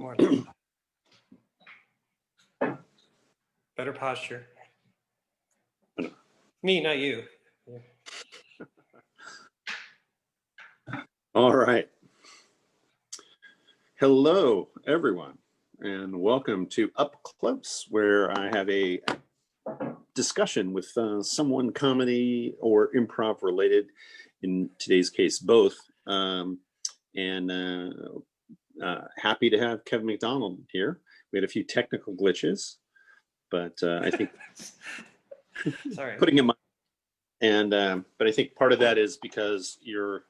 More. Better posture. Me, not you. All right. Hello, everyone, and welcome to Up Close, where I have a discussion with someone comedy or improv related, in today's case, both. Happy to have Kevin McDonald here. We had a few technical glitches, but I think Sorry. putting him on, and but I think part of that is because you're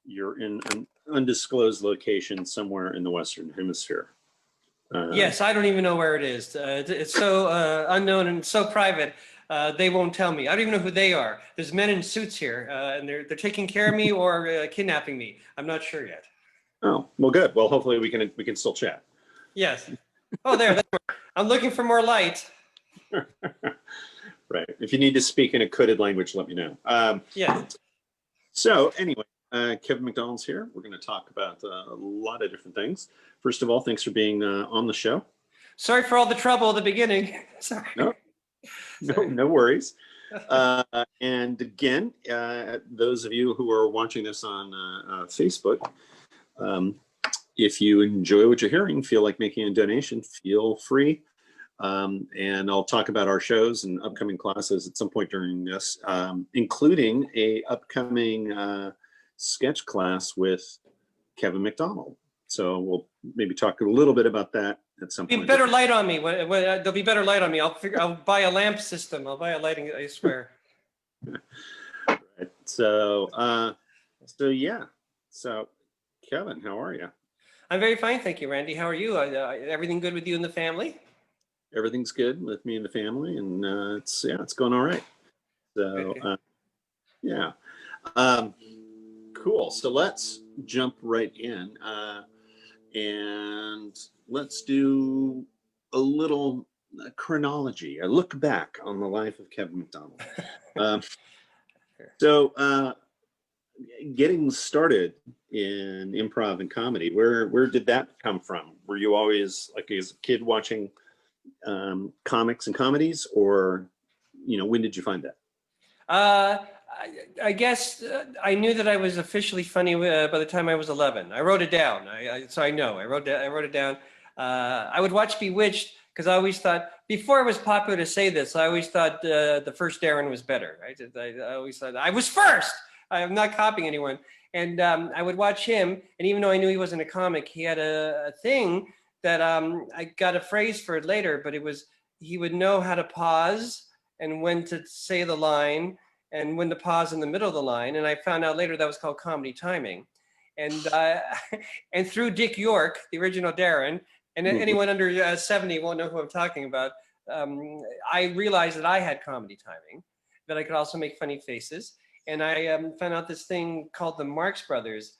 in an undisclosed location somewhere in the Western Hemisphere. Yes, I don't even know where it is. It's so unknown and so private. They won't tell me. I don't even know who they are. There's men in suits here, and they're taking care of me or kidnapping me. I'm not sure yet. Oh, well, good. Well, hopefully we can still chat. Yes. Oh, there. That's where. I'm looking for more light. Right. If you need to speak in a coded language, let me know. Yeah. So anyway, Kevin McDonald's here. We're going to talk about a lot of different things. First of all, thanks for being on the show. Sorry for all the trouble at the beginning. Sorry. No worries. And again, those of you who are watching this on Facebook, if you enjoy what you're hearing, feel like making a donation, feel free. And I'll talk about our shows and upcoming classes at some point during this, including a upcoming sketch class with Kevin McDonald. So we'll maybe talk a little bit about that at some point. Be better light on me. There'll be better light on me. I'll buy a lamp system. I'll buy a lighting, I swear. Right. So yeah. So Kevin, how are you? I'm very fine, thank you, Randy. How are you? Everything good with you and the family? Everything's good with me and the family, and it's going all right. So yeah, cool. So let's jump right in, and let's do a little chronology, a look back on the life of Kevin McDonald. So getting started in improv and comedy, where did that come from? Were you always, like, as a kid, watching comics and comedies, or when did you find that? I guess I knew that I was officially funny by the time I was 11. I wrote it down, so I know. I wrote it down. I would watch Bewitched because I always thought, before it was popular to say this, I always thought the first Darren was better. Right? I always thought I was first. I'm not copying anyone. And I would watch him, and even though I knew he wasn't a comic, he had a thing that I got a phrase for it later, but it was, he would know how to pause and when to say the line and when to pause in the middle of the line. And I found out later that was called comedy timing. And and through Dick York, the original Darren, and anyone under 70 won't know who I'm talking about, I realized that I had comedy timing, that I could also make funny faces. And I found out this thing called the Marx Brothers.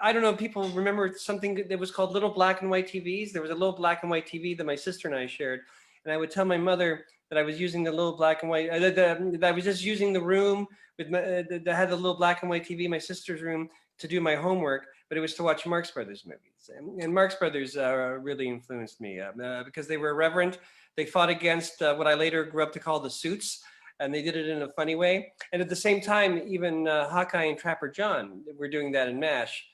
I don't know if people remember something that was called little black and white TVs. There was a little black and white TV that my sister and I shared. And I would tell my mother that I was using the little black and white, that I was just using the room with that had the little black and white TV, my sister's room, to do my homework, but it was to watch Marx Brothers movies. And Marx Brothers really influenced me because they were irreverent. They fought against what I later grew up to call the suits, and they did it in a funny way. And at the same time, even Hawkeye and Trapper John were doing that in MASH.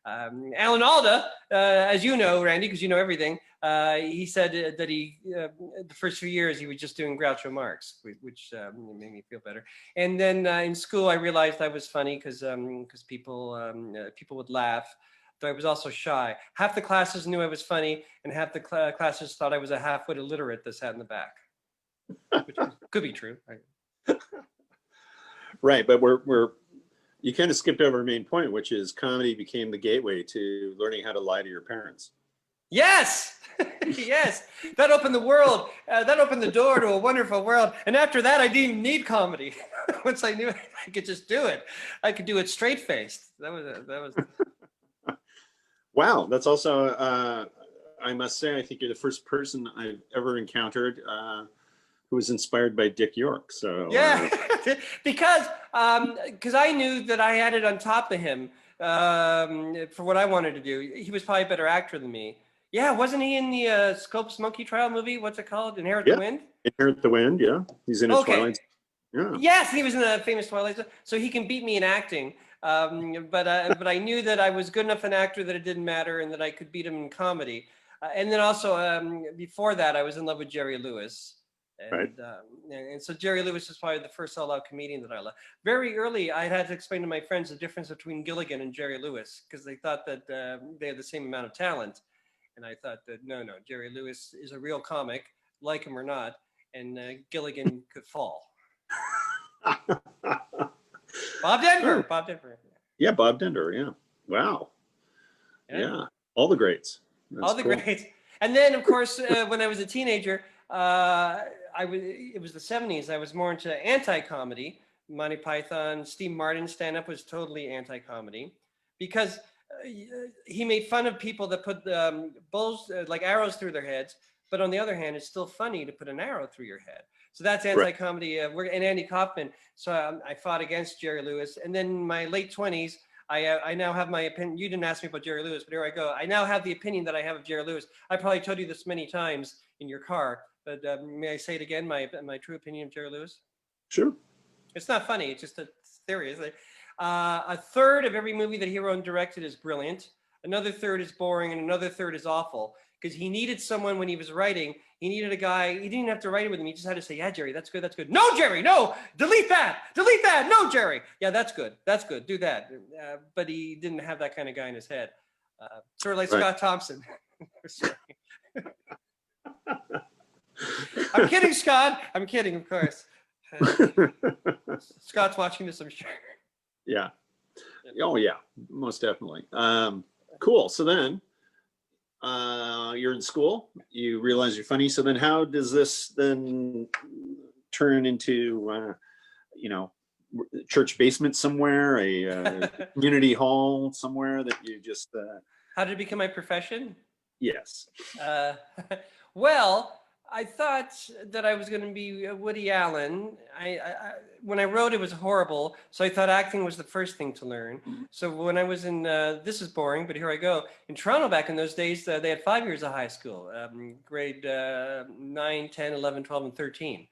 Alan Alda, as you know, Randy, because you know everything, he said that the first few years, he was just doing Groucho Marx, which made me feel better. And then in school, I realized I was funny because people would laugh. But I was also shy. Half the classes knew I was funny, and half the classes thought I was a half-wit illiterate that sat in the back, which could be true. Right, but you kind of skipped over a main point, which is comedy became the gateway to learning how to lie to your parents. Yes, yes, that opened the world. That opened the door to a wonderful world. And after that, I didn't even need comedy. Once I knew I could just do it, I could do it straight faced. That was. Wow, that's also. I must say, I think you're the first person I've ever encountered who was inspired by Dick York. So yeah, because I knew that I had it on top of him for what I wanted to do. He was probably a better actor than me. Yeah, wasn't he in the Scopes Monkey Trial movie? What's it called? Inherit the Wind? Inherit the Wind, yeah. He's in a Okay. Twilight. Yeah. Yes, he was in the famous Twilight Zone. So he can beat me in acting. But I knew that I was good enough an actor that it didn't matter and that I could beat him in comedy. And then also before that, I was in love with Jerry Lewis. Right. And so Jerry Lewis is probably the first all-out comedian that I loved. Very early, I had to explain to my friends the difference between Gilligan and Jerry Lewis because they thought that they had the same amount of talent. And I thought that, no, Jerry Lewis is a real comic, like him or not, and Gilligan could fall. Bob Denver. Yeah, Bob Denver. Yeah. Wow. Yeah. All the greats. All the greats. And then, of course, when I was a teenager, it was the 70s. I was more into anti-comedy. Monty Python, Steve Martin stand-up was totally anti-comedy because he made fun of people that put bulls like arrows through their heads. But on the other hand, it's still funny to put an arrow through your head. So that's anti-comedy. And Andy Kaufman. So I fought against Jerry Lewis. And then in my late 20s, I now have my opinion. You didn't ask me about Jerry Lewis, but here I go. I now have the opinion that I have of Jerry Lewis. I probably told you this many times in your car, but may I say it again, my true opinion of Jerry Lewis? Sure. It's not funny. It's just a theory. It's like, a third of every movie that he wrote and directed is brilliant. Another third is boring, and another third is awful. Because he needed someone when he was writing. He needed a guy. He didn't have to write it with him. He just had to say, "Yeah, Jerry, that's good. That's good." No, Jerry, no, delete that. Delete that. No, Jerry. Yeah, that's good. That's good. Do that. But he didn't have that kind of guy in his head. Sort of like Scott Thompson. I'm kidding, Scott. I'm kidding, of course. Scott's watching this, I'm sure. Yeah. Oh, yeah. Most definitely. Cool. So then you're in school. You realize you're funny. So then how does this then turn into, church basement somewhere, a community hall somewhere that you just... How did it become my profession? Yes. Well, I thought that I was going to be Woody Allen. When I wrote, it was horrible. So I thought acting was the first thing to learn. So when I was in, this is boring, but here I go. In Toronto back in those days, they had 5 years of high school, grade 9, 10, 11, 12, and 13.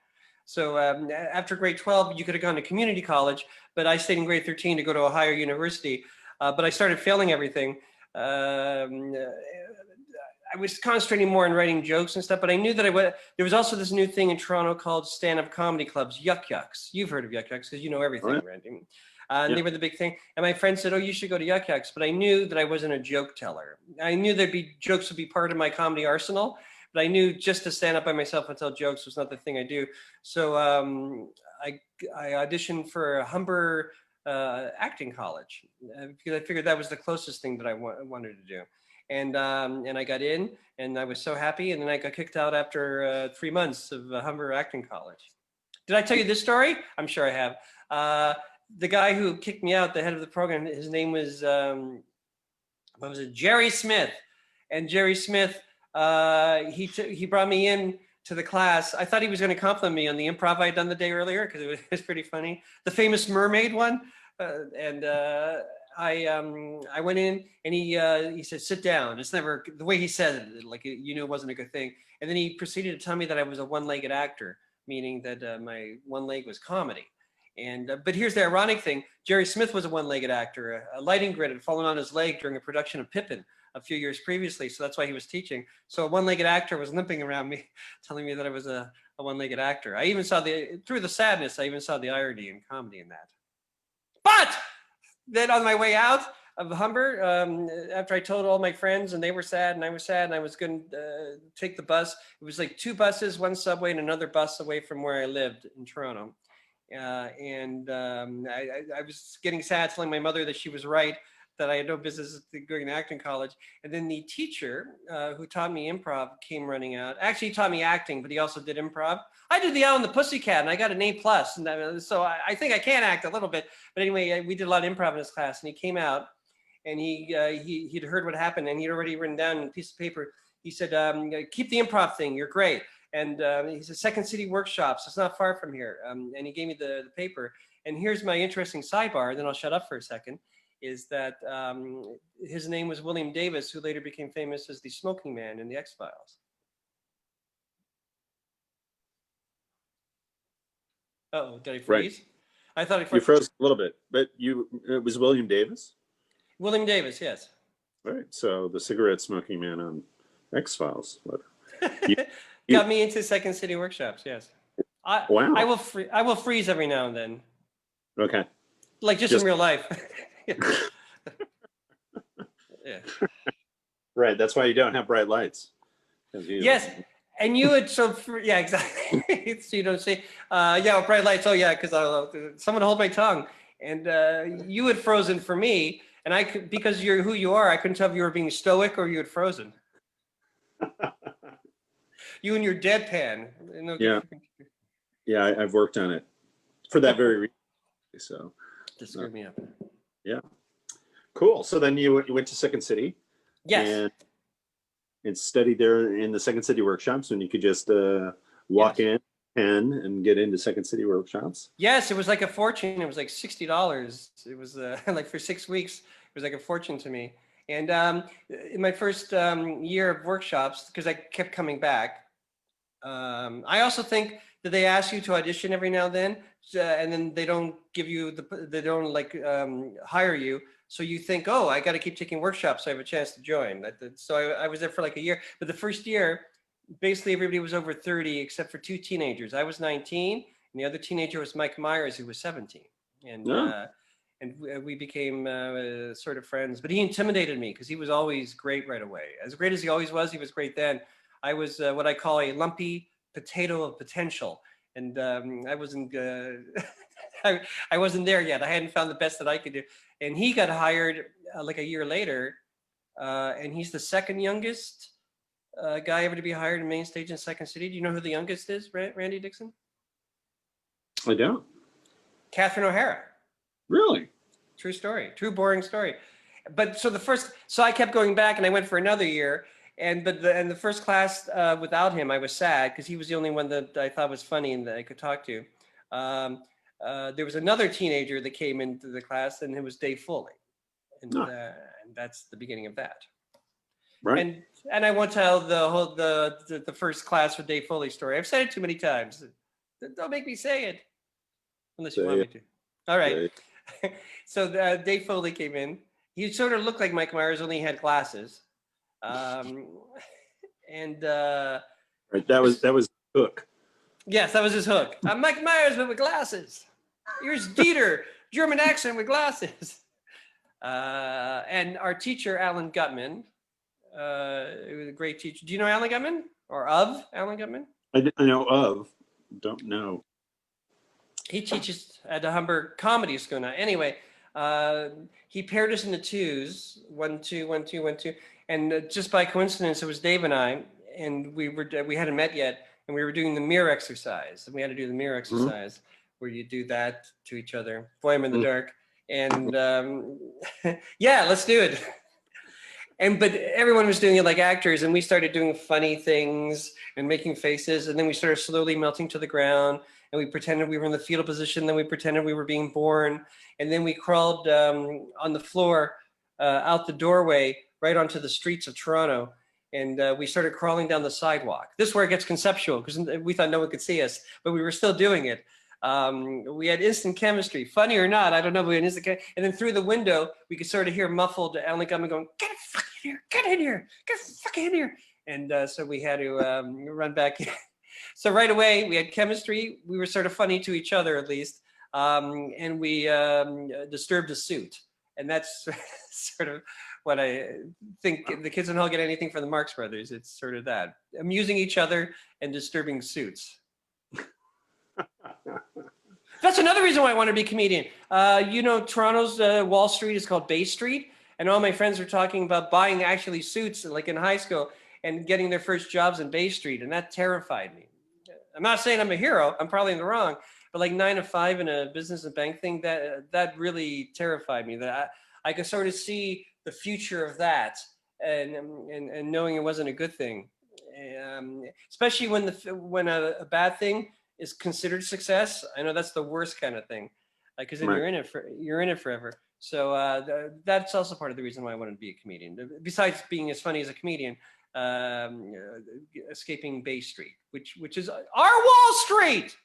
So after grade 12, you could have gone to community college, but I stayed in grade 13 to go to a higher university. But I started failing everything. I was concentrating more on writing jokes and stuff, but I knew that there was also this new thing in Toronto called stand-up comedy clubs, Yuck Yucks. You've heard of Yuck Yucks because you know everything, right? Randy. And they were the big thing. And my friend said, "Oh, you should go to Yuck Yucks." But I knew that I wasn't a joke teller. I knew jokes would be part of my comedy arsenal, but I knew just to stand up by myself and tell jokes was not the thing I do. So I auditioned for a Humber acting college because I figured that was the closest thing that I wanted to do. And I got in, and I was so happy. And then I got kicked out after 3 months of Humber Acting College. Did I tell you this story? I'm sure I have. The guy who kicked me out, the head of the program, his name was Jerry Smith. And Jerry Smith, he brought me in to the class. I thought he was going to compliment me on the improv I had done the day earlier because it was pretty funny. The famous mermaid one, I went in and he said, "Sit down." It's never the way he said it, like it wasn't a good thing. And then he proceeded to tell me that I was a one-legged actor, meaning that my one leg was comedy. And but here's the ironic thing: Jerry Smith was a one-legged actor. A lighting grid had fallen on his leg during a production of Pippin a few years previously, so that's why he was teaching. So a one-legged actor was limping around me, telling me that I was a one-legged actor. I even saw through the sadness, I even saw the irony and comedy in that. But then on my way out of Humber, after I told all my friends and they were sad and I was sad and I was going to take the bus, it was like 2 buses, 1 subway and another bus away from where I lived in Toronto. I was getting sad, telling my mother that she was right, that I had no business going to acting college. And then the teacher who taught me improv came running out. Actually, he taught me acting, but he also did improv. I did the Owl and the Pussycat, and I got an A+. And so I think I can act a little bit. But anyway, we did a lot of improv in his class, and he came out, and he'd heard what happened, and he'd already written down on a piece of paper. He said, "Keep the improv thing. You're great." And he said, "Second City Workshops. It's not far from here." And he gave me the paper. And here's my interesting sidebar. Then I'll shut up for a second. is that his name was William Davis, who later became famous as the smoking man in the X-Files. Uh-oh, did I freeze? Right. I thought you froze a little bit, but it was William Davis? William Davis, yes. Right, so the cigarette smoking man on X-Files. Got me into Second City workshops, yes. Wow. I will freeze every now and then. Okay. Like just in real life. Yeah. Right, that's why you don't have bright lights. Yes, and you would, yeah, exactly. So you don't see, yeah, bright lights, oh yeah, because someone hold my tongue. And you had frozen for me, and I could, because you're who you are, I couldn't tell if you were being stoic or you had frozen. You and your deadpan. Yeah. Yeah, I've worked on it for that very reason. So just screwed me up. Yeah. Cool. So then you went to Second City. Yes. And studied there in the Second City workshops, and you could just walk in and get into Second City workshops. Yes, it was like a fortune. It was like $60. It was like for 6 weeks. It was like a fortune to me. And in my first year of workshops, because I kept coming back, I also think that they ask you to audition every now and then they don't give you they don't like hire you. So you think, oh, I got to keep taking workshops so I have a chance to join. So I was there for like a year. But the first year, basically everybody was over 30 except for 2 teenagers. I was 19, and the other teenager was Mike Myers, who was 17. And we became sort of friends. But he intimidated me because he was always great right away. As great as he always was, he was great then. I was what I call a lumpy potato of potential. And I wasn't I wasn't there yet. I hadn't found the best that I could do. And he got hired like a year later. And he's the second youngest guy ever to be hired in main stage in Second City. Do you know who the youngest is, Randy Dixon? I don't. Catherine O'Hara. Really? True story. True boring story. But so I kept going back, and I went for another year. And the first class without him, I was sad because he was the only one that I thought was funny and that I could talk to. There was another teenager that came into the class, and it was Dave Foley, and that's the beginning of that. Right. And I won't tell the first class with Dave Foley story. I've said it too many times. Don't make me say it, unless you want me to. All right. So Dave Foley came in. He sort of looked like Mike Myers, only he had glasses. Right, that was Hook. Yes, that was his hook. I'm Mike Myers, but with glasses. Here's Dieter, German accent with glasses. And our teacher, Alan Gutman, it was a great teacher. Do you know Alan Gutman or of Alan Gutman? I know of, don't know. He teaches at the Humber Comedy School now. Anyway, he paired us into twos, 1, 2, 1, 2, 1, 2. And just by coincidence, it was Dave and I, and we hadn't met yet, and we were doing the mirror exercise. And we had to do the mirror exercise where you do that to each other. Boy, I'm in the dark. And yeah, let's do it. But everyone was doing it like actors, and we started doing funny things and making faces, and then we started slowly melting to the ground, and we pretended we were in the fetal position, then we pretended we were being born, and then we crawled on the floor out the doorway right onto the streets of Toronto, and we started crawling down the sidewalk. This is where it gets conceptual, because we thought no one could see us, but we were still doing it. We had instant chemistry, funny or not, I don't know, but we had instant and then through the window, we could sort of hear muffled Alan Gutman going, get fucking here, get in here, get fucking in here. And so we had to run back in. So right away, we had chemistry. We were sort of funny to each other, at least. And we disturbed a suit. And that's sort of what I think. If the kids in hall get anything from the Marx Brothers, it's sort of that. Amusing each other and disturbing suits. That's another reason why I want to be a comedian. You know, Toronto's Wall Street is called Bay Street. And all my friends are talking about buying actually suits like in high school and getting their first jobs in Bay Street. And that terrified me. I'm not saying I'm a hero. I'm probably in the wrong. But like 9 to 5 in a business and bank thing, that really terrified me. That I could sort of see the future of that and knowing it wasn't a good thing. Especially when a bad thing is considered success. I know that's the worst kind of thing. Because then you're in it forever. So that's also part of the reason why I wanted to be a comedian. Besides being as funny as a comedian, escaping Bay Street, which is our Wall Street.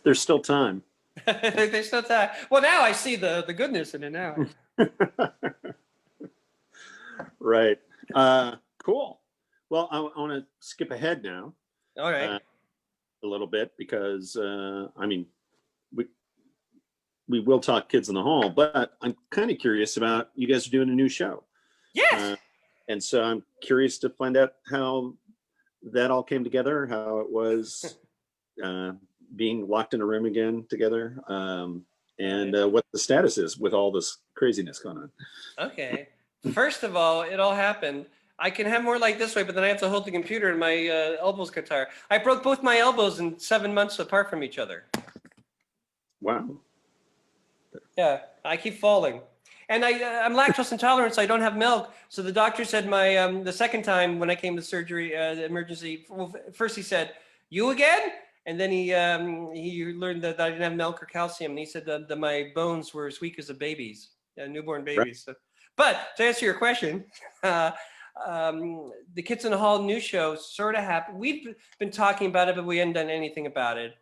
There's still time. There's still time. Well, now I see the goodness in it now. Right. Cool. Well, I want to skip ahead now. All right. A little bit because I mean, we will talk Kids in the Hall, but I'm kind of curious about you guys are doing a new show. Yes. And so I'm curious to find out how that all came together, how it was being locked in a room again together, and what the status is with all this craziness going on. Okay. First of all, it all happened. I can have more like this way, but then I have to hold the computer and my elbows get tired. I broke both my elbows in 7 months apart from each other. Wow. Yeah, I keep falling. And I'm lactose intolerant, so I don't have milk. So the doctor said the second time when I came to surgery, the emergency, well, first he said, "You again?" And then he learned that I didn't have milk or calcium. And he said that my bones were as weak as a baby's, newborn babies. Right. So, but to answer your question, the Kids in the Hall new show sort of happened. We've been talking about it, but we hadn't done anything about it.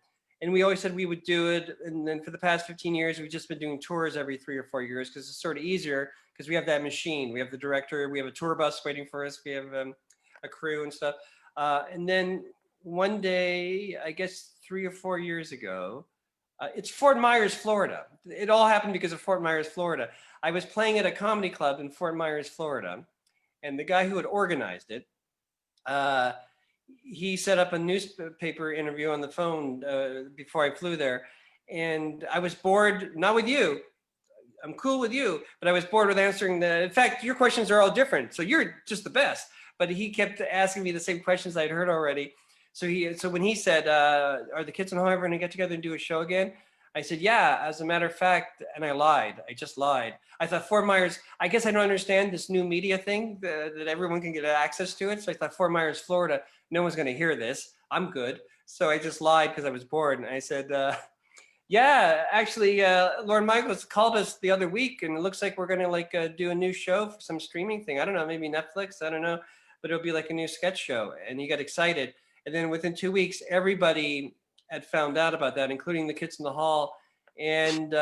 And we always said we would do it. And then for the past 15 years, we've just been doing tours every 3 or 4 years because it's sort of easier because we have that machine. We have the director, we have a tour bus waiting for us. We have a crew and stuff. And then one day, I guess 3 or 4 years ago, it's Fort Myers, Florida. It all happened because of Fort Myers, Florida. I was playing at a comedy club in Fort Myers, Florida. And the guy who had organized it, he set up a newspaper interview on the phone before I flew there. And I was bored, not with you. I'm cool with you, but I was bored with answering in fact, your questions are all different. So you're just the best. But he kept asking me the same questions I'd heard already. So when he said, are the Kids in the Hall ever going to get together and do a show again? I said, yeah, as a matter of fact, and I lied. I just lied. I thought Fort Myers, I guess I don't understand this new media thing that everyone can get access to it. So I thought Fort Myers, Florida, no one's going to hear this. I'm good. So I just lied because I was bored. And I said, yeah, actually, Lorne Michaels called us the other week and it looks like we're going to do a new show for some streaming thing. I don't know, maybe Netflix, I don't know, but it'll be like a new sketch show. And he got excited. And then within 2 weeks, everybody had found out about that, including the Kids in the Hall. And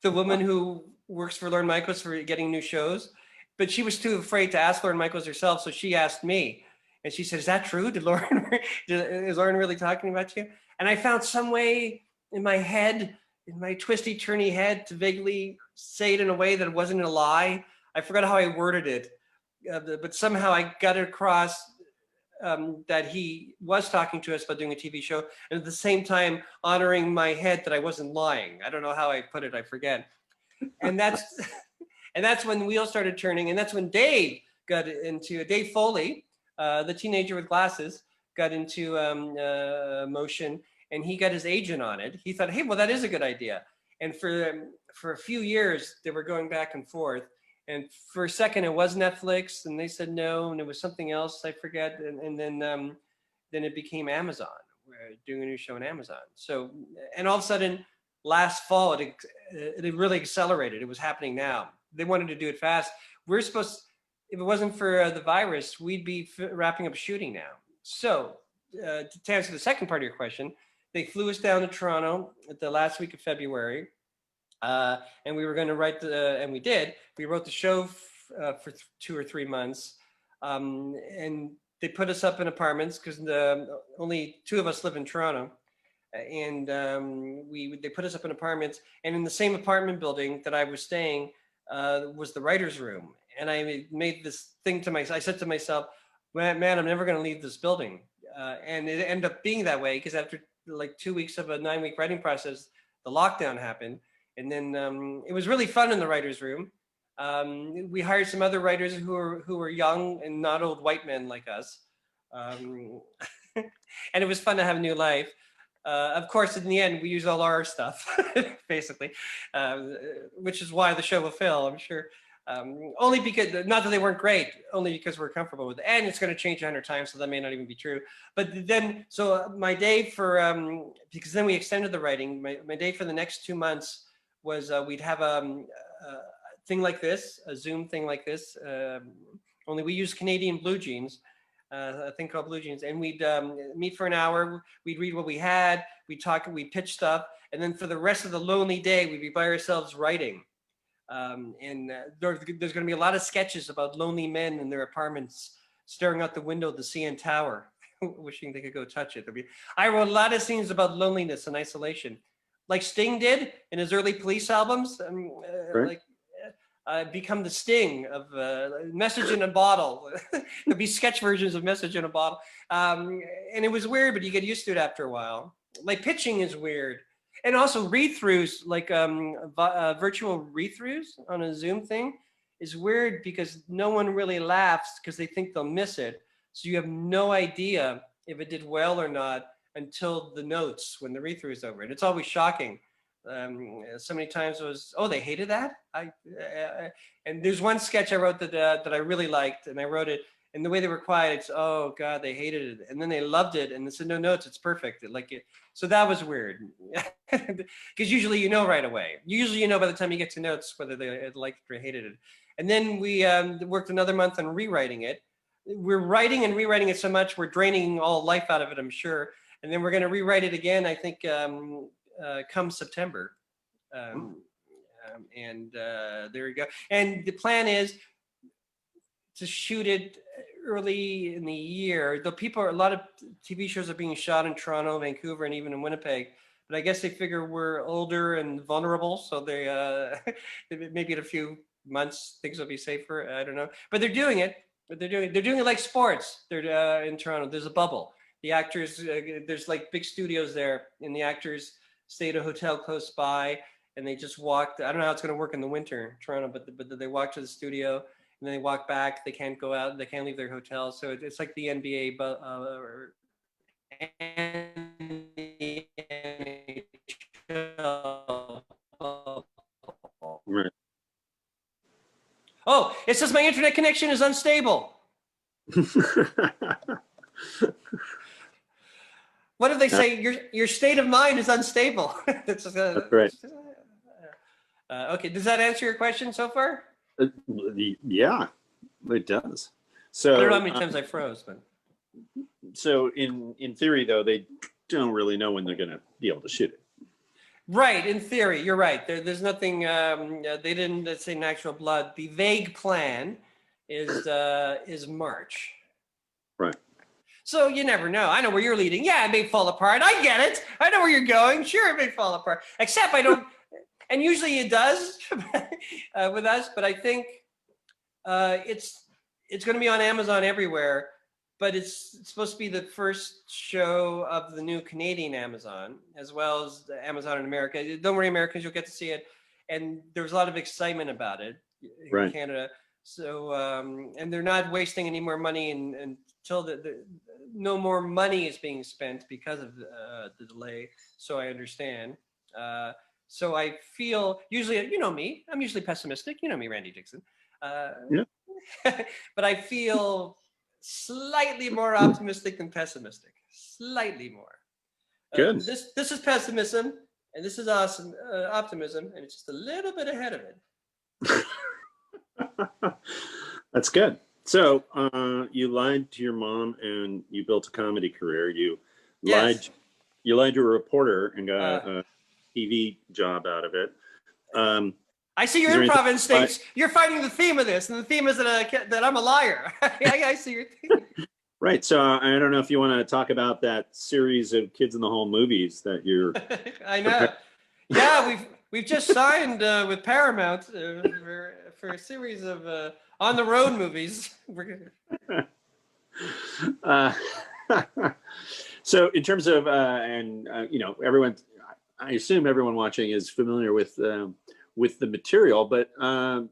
the woman who works for Lorne Michaels for getting new shows, but she was too afraid to ask Lorne Michaels herself. So she asked me and she said, is that true? Is Lorne really talking about you? And I found some way in my head, in my twisty, turny head to vaguely say it in a way that wasn't a lie. I forgot how I worded it, but somehow I got it across that he was talking to us about doing a TV show, and at the same time honoring my head that I wasn't lying. I don't know how I put it, I forget. And that's when wheels started turning, and that's when Dave Foley, the teenager with glasses, got into motion, and he got his agent on it. He thought, hey, well, that is a good idea. And for a few years, they were going back and forth. And for a second, it was Netflix, and they said no, and it was something else, I forget. And then it became Amazon. We're doing a new show on Amazon. So, and all of a sudden, last fall, it really accelerated. It was happening now. They wanted to do it fast. We're supposed, if it wasn't for the virus, we'd be wrapping up shooting now. So, to answer the second part of your question, they flew us down to Toronto at the last week of February. And we were going to write and we did. We wrote the show for 2 or 3 months, and they put us up in apartments because only 2 of us live in Toronto, and they put us up in apartments. And in the same apartment building that I was staying was the writer's room. And I made this thing to myself. I said to myself, man, I'm never going to leave this building. And it ended up being that way because after like 2 weeks of a 9-week writing process, the lockdown happened. And then it was really fun in the writer's room. We hired some other writers who were young and not old white men like us. And it was fun to have a new life. Of course, in the end, we used all our stuff, basically, which is why the show will fail, I'm sure. Only because, not that they weren't great, only because we're comfortable with it. And it's going to change 100 times, so that may not even be true. But then, so my day for, because then we extended the writing, my day for the next 2 months was we'd have a thing like this, a Zoom thing like this, only we use Canadian blue jeans, a thing called blue jeans. And we'd meet for an hour, we'd read what we had, we'd talk, we'd pitch stuff. And then for the rest of the lonely day, we'd be by ourselves writing. There's going to be a lot of sketches about lonely men in their apartments staring out the window of the CN Tower, wishing they could go touch it. I wrote a lot of scenes about loneliness and isolation, like Sting did in his early Police albums. Right. Like become the Sting of Message in a Bottle. There'd be sketch versions of Message in a Bottle, and it was weird, but you get used to it after a while. Like pitching is weird. And also read-throughs, like virtual read-throughs on a Zoom thing is weird because no one really laughs because they think they'll miss it. So you have no idea if it did well or not until the notes when the read-through is over. And it's always shocking. So many times it was, oh, they hated that? And there's one sketch I wrote that I really liked, and I wrote it, and the way they were quiet, it's, oh God, they hated it. And then they loved it, and they said, no notes, it's perfect. So that was weird. Because usually you know right away. Usually you know by the time you get to notes whether they liked it or hated it. And then we worked another month on rewriting it. We're writing and rewriting it so much, we're draining all life out of it, I'm sure. And then we're gonna rewrite it again, I think, come September. There you go. And the plan is to shoot it early in the year. Though a lot of TV shows are being shot in Toronto, Vancouver, and even in Winnipeg. But I guess they figure we're older and vulnerable, so they maybe in a few months things will be safer. I don't know, but they're doing it. But they're doing it like sports. They're in Toronto. There's a bubble. The actors, there's like big studios there, and the actors stay at a hotel close by, and they just walk. I don't know how it's going to work in the winter in Toronto, but they walk to the studio. And then they walk back. They can't go out. They can't leave their hotel. So it's like the NBA, but and the NHL. Right. Oh, it says my internet connection is unstable. What did they say? Your state of mind is unstable. That's right. Okay. Does that answer your question so far? Yeah, it does. So I don't know how many times I froze, but so in theory, though, they don't really know when they're going to be able to shoot it. Right. In theory, you're right. There's nothing. They didn't say natural blood. The vague plan is March. Right. So you never know. I know where you're leading. Yeah, it may fall apart. I get it. I know where you're going. Sure, it may fall apart. Except I don't. And usually it does with us, but I think it's going to be on Amazon everywhere, but it's supposed to be the first show of the new Canadian Amazon, as well as the Amazon in America. Don't worry, Americans, you'll get to see it. And there's a lot of excitement about it in Canada. So, and they're not wasting any more money until no more money is being spent because of the delay. So I understand. So I feel usually, you know me, I'm usually pessimistic. You know me, Randy Dixon. Yeah. But I feel slightly more optimistic than pessimistic. Slightly more. Good. This is pessimism, and this is awesome optimism, and it's just a little bit ahead of it. That's good. So you lied to your mom, and you built a comedy career. You lied to a reporter and got a TV job out of it. I see your improv instincts. You're finding the theme of this, and the theme is that I'm a liar. I see your theme. Right. So I don't know if you want to talk about that series of Kids in the Hall movies that you're. I know. Yeah, we've just signed with Paramount for a series of on the road movies. So in terms of everyone, I assume everyone watching is familiar with the material, but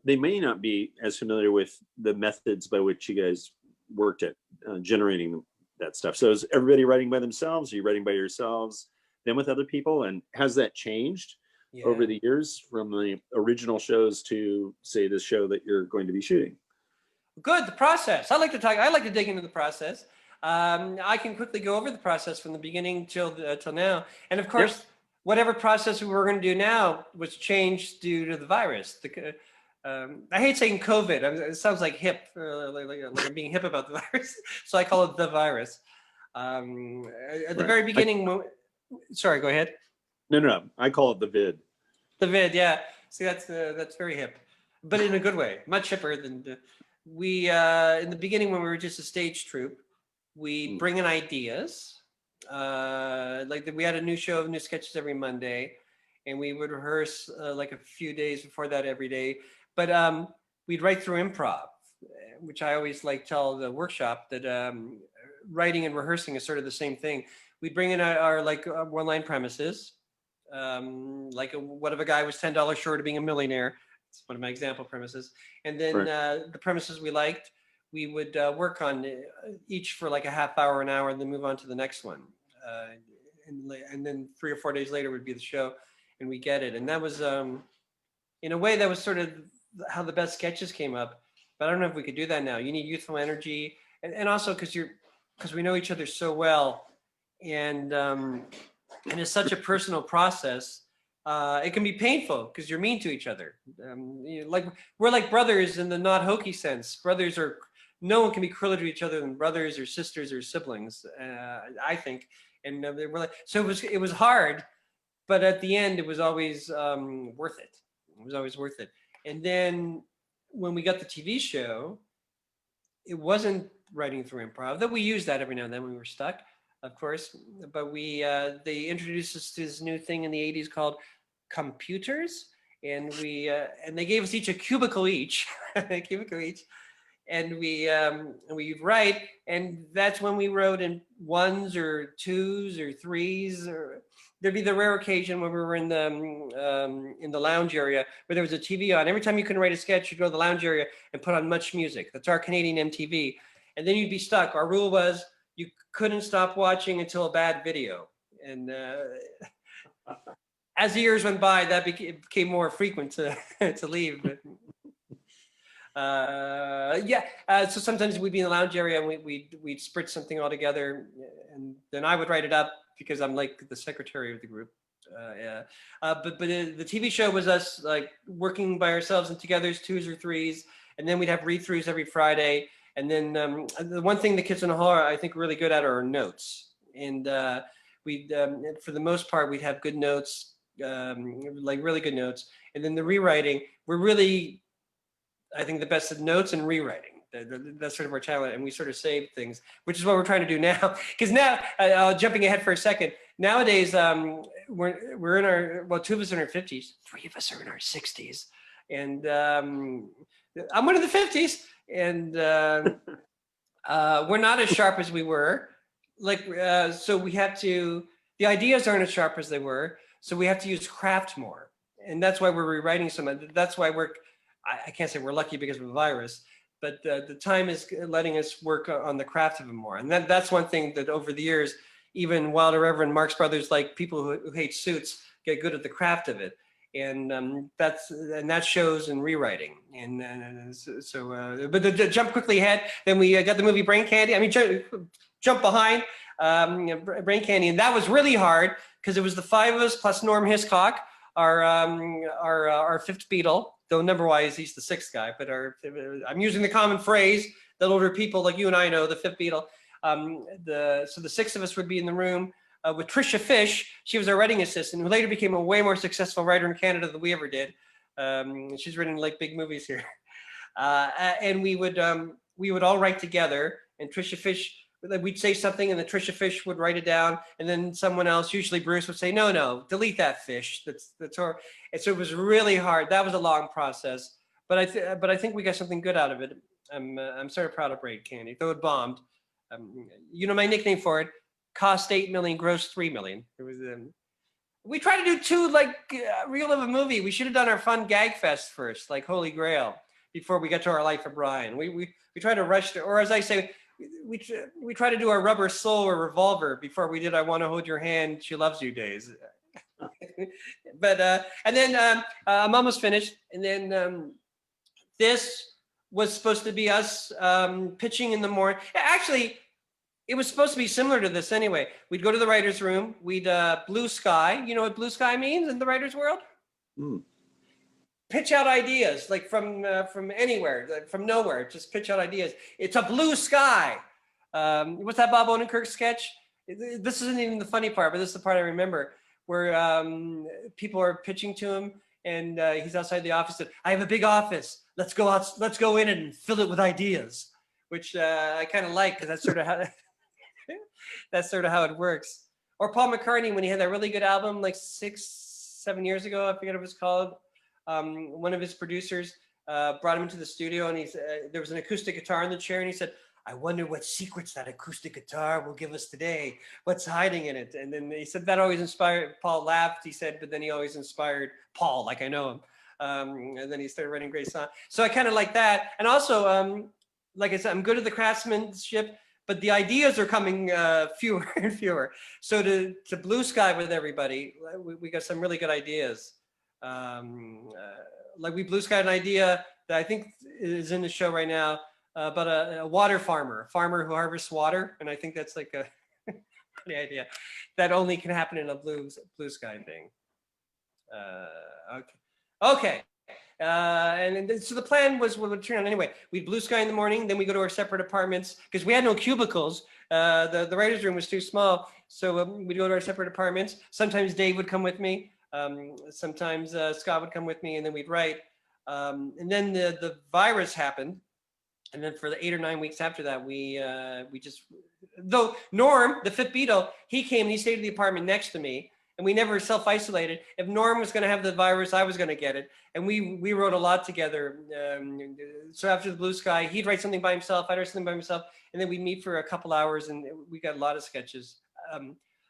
they may not be as familiar with the methods by which you guys worked at generating that stuff. So is everybody writing by themselves? Are you writing by yourselves, then with other people? And has that changed over the years, from the original shows to, say, the show that you're going to be shooting? Good, the process. I like to dig into the process. I can quickly go over the process from the beginning till now. And of course, whatever process we were going to do now was changed due to the virus. I hate saying COVID. It sounds like hip, like I'm being hip about the virus. So I call it the virus. At the very beginning, sorry, go ahead. No. I call it the vid. The vid, yeah. See, that's very hip, but in a good way. Much hipper than we. In the beginning, when we were just a stage troupe, we bring in ideas. We had a new show of new sketches every Monday, and we would rehearse like a few days before that every day. But we'd write through improv, which I always tell the workshop that writing and rehearsing is sort of the same thing. We'd bring in our one-line premises. What if a guy was $10 short of being a millionaire? It's one of my example premises. And then the premises we liked, we would work on each for like a half hour, an hour, and then move on to the next one. And then 3 or 4 days later would be the show, and we get it. And that was, in a way, that was sort of how the best sketches came up. But I don't know if we could do that now. You need youthful energy, and also because we know each other so well, and it's such a personal process. It can be painful because you're mean to each other. We're like brothers in the not hokey sense. No one can be crueler to each other than brothers or sisters or siblings. I think, and so it was hard, but at the end it was always worth it. It was always worth it. And then when we got the TV show, it wasn't writing through improv. Though we used that every now and then when we were stuck, of course. But they introduced us to this new thing in the 80s called computers, and they gave us each a cubicle each, and we'd write, and that's when we wrote in 1s or 2s or 3s, or there'd be the rare occasion when we were in the lounge area where there was a TV on. Every time you couldn't write a sketch, you'd go to the lounge area and put on Much Music. That's our Canadian MTV, and then you'd be stuck. Our rule was you couldn't stop watching until a bad video, and as the years went by, that became more frequent to leave. But, so sometimes we'd be in the lounge area and we'd spritz something all together, and then I would write it up because I'm like the secretary of the group. But the TV show was us like working by ourselves in togethers, 2s or 3s, and then we'd have read-throughs every Friday. And then the one thing the kids in the hall are, I think, really good at are notes. And we'd, for the most part, we'd have good notes. Really good notes, and then the rewriting, we're really, I think, the best at notes and rewriting. That's sort of our talent, and we sort of save things, which is what we're trying to do now. Because now, jumping ahead for a second, nowadays we're in our 2 of us are in our 50s, 3 of us are in our 60s, and I'm one of the 50s, and we're not as sharp as we were. So we have to. The ideas aren't as sharp as they were. So we have to use craft more. And that's why we're rewriting some. That's why I can't say we're lucky because of the virus, but the time is letting us work on the craft of it more. And that's one thing that over the years, even Wilder Reverend, Marx Brothers, like people who hate suits, get good at the craft of it. And that shows in rewriting. But to jump quickly ahead, then we got the movie Brain Candy. I mean, jump behind Brain Candy. And that was really hard, because it was the 5 of us plus Norm Hiscock, our 5th Beatle, though number-wise he's the 6th guy. But I'm using the common phrase that older people like you and I know, the 5th Beatle. So the 6 of us would be in the room with Tricia Fish. She was our writing assistant, who later became a way more successful writer in Canada than we ever did. She's written like big movies here. And we would all write together, and Tricia Fish, we'd say something, and the Tricia Fish would write it down, and then someone else, usually Bruce, would say, no, delete that fish. That's her. And so it was really hard. That was a long process, but I think we got something good out of it. I'm sort of proud of Brain Candy, though it bombed. My nickname for it: cost $8 million, gross $3 million. It was. We tried to do 2 reel of a movie. We should have done our fun gag fest first, like Holy Grail, before we got to our Life of Brian. We tried to rush or as I say. We try to do our Rubber Soul or Revolver before we did I Want to Hold Your Hand, She Loves You days. But and then I'm almost finished. And then this was supposed to be us pitching in the morning. Actually, it was supposed to be similar to this anyway. We'd go to the writer's room. We'd blue sky. You know what blue sky means in the writer's world? Mm. Pitch out ideas, like from anywhere, like from nowhere. Just pitch out ideas. It's a blue sky. What's that Bob Odenkirk sketch? This isn't even the funny part, but this is the part I remember, where people are pitching to him, and he's outside the office. And, I have a big office. Let's go out. Let's go in and fill it with ideas, which I kind of like, because that's sort of how that's sort of how it works. Or Paul McCartney, when he had that really good album like 6-7 years ago, I forget what it was called. One of his producers brought him into the studio, and there was an acoustic guitar in the chair, and he said, I wonder what secrets that acoustic guitar will give us today. What's hiding in it? And then he said that always inspired, Paul laughed, he said, but then he always inspired Paul, like I know him. And then he started writing great songs. So I kind of like that. And also, like I said, I'm good at the craftsmanship, but the ideas are coming fewer and fewer. So to blue sky with everybody, we got some really good ideas. Like we blue sky an idea that I think is in the show right now, about a water farmer, a farmer who harvests water. And I think that's like a funny idea that only can happen in a blue sky thing. Okay. And so the plan was we would turn on anyway. We'd blue sky in the morning, then we go to our separate apartments because we had no cubicles. The writer's room was too small. So we'd go to our separate apartments. Sometimes Dave would come with me. Sometimes Scott would come with me, and then we'd write. And then the virus happened. And then for the 8 or 9 weeks after that, we just, though Norm, the fifth Beatle, he came and he stayed in the apartment next to me, and we never self-isolated. If Norm was going to have the virus, I was going to get it. And we wrote a lot together. So after the blue sky, he'd write something by himself, I'd write something by myself, and then we'd meet for a couple hours, and we got a lot of sketches.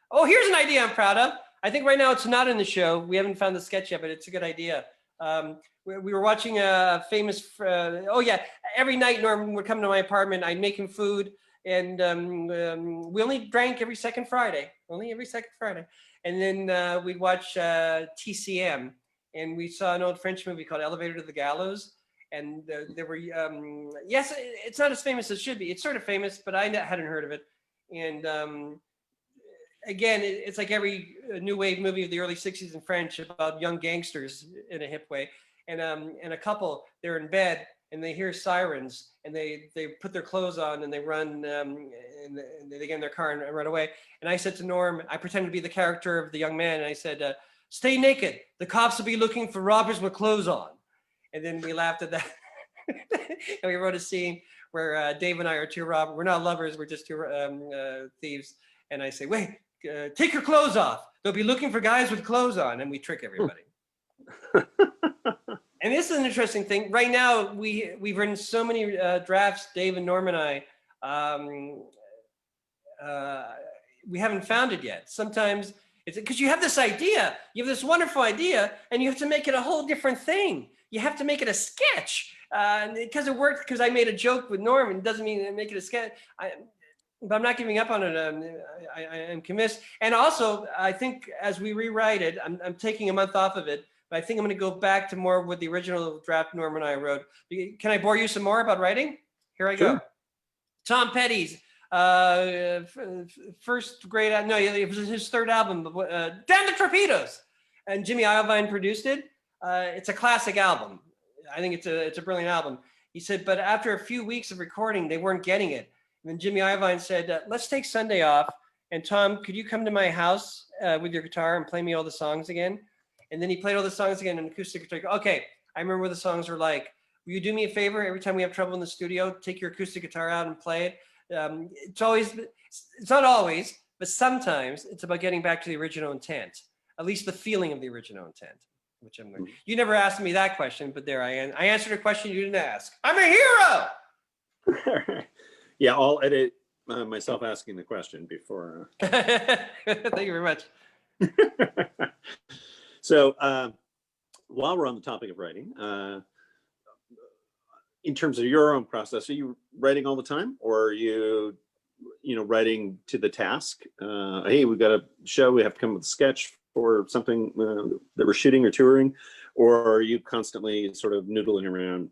Oh, here's an idea I'm proud of. I think right now it's not in the show. We haven't found the sketch yet, but it's a good idea. We were watching a famous, every night Norm would come to my apartment, I'd make him food, and we only drank every second Friday. And then we'd watch TCM, and we saw an old French movie called Elevator to the Gallows. And there were, yes, it's not as famous as it should be. It's sort of famous, but I hadn't heard of it. And again, it's like every new wave movie of the early 60s in French about young gangsters in a hip way. And a couple, they're in bed and they hear sirens, and they put their clothes on and they run, and they get in their car and run away. And I said to Norm, I pretended to be the character of the young man, and I said, stay naked. The cops will be looking for robbers with clothes on. And then we laughed at that. And we wrote a scene where Dave and I are two robbers. We're not lovers, we're just two thieves. And I say, wait, take your clothes off. They'll be looking for guys with clothes on. And we trick everybody. And this is an interesting thing. Right now, we've written so many drafts, Dave and Norm and I, we haven't found it yet. Sometimes it's because you have this idea, you have this wonderful idea, and you have to make it a whole different thing. You have to make it a sketch. Because it worked, because I made a joke with Norm, and it doesn't mean make it a sketch. But I'm not giving up on it. I am convinced. And also, I think as we rewrite it, I'm taking a month off of it. But I think I'm going to go back to more with the original draft Norm and I wrote. Can I bore you some more about writing? Here I go. Tom Petty's first grade, no, it was his third album, Damn the Torpedoes. And Jimmy Iovine produced it. It's a classic album. I think it's a brilliant album. He said, but after a few weeks of recording, they weren't getting it. And then Jimmy Iovine said, let's take Sunday off. And Tom, could you come to my house with your guitar and play me all the songs again? And then he played all the songs again in acoustic guitar. Okay, I remember what the songs were like. Will you do me a favor? Every time we have trouble in the studio, take your acoustic guitar out and play it. It's not always, but sometimes it's about getting back to the original intent, at least the feeling of the original intent, which I'm learning. You never asked me that question, but there I am. I answered a question you didn't ask. I'm a hero! Yeah, I'll edit myself asking the question before. Thank you very much. So while we're on the topic of writing, in terms of your own process, are you writing all the time, or are you writing to the task? Hey, we've got a show, we have to come up with a sketch for something that we're shooting or touring, or are you constantly sort of noodling around?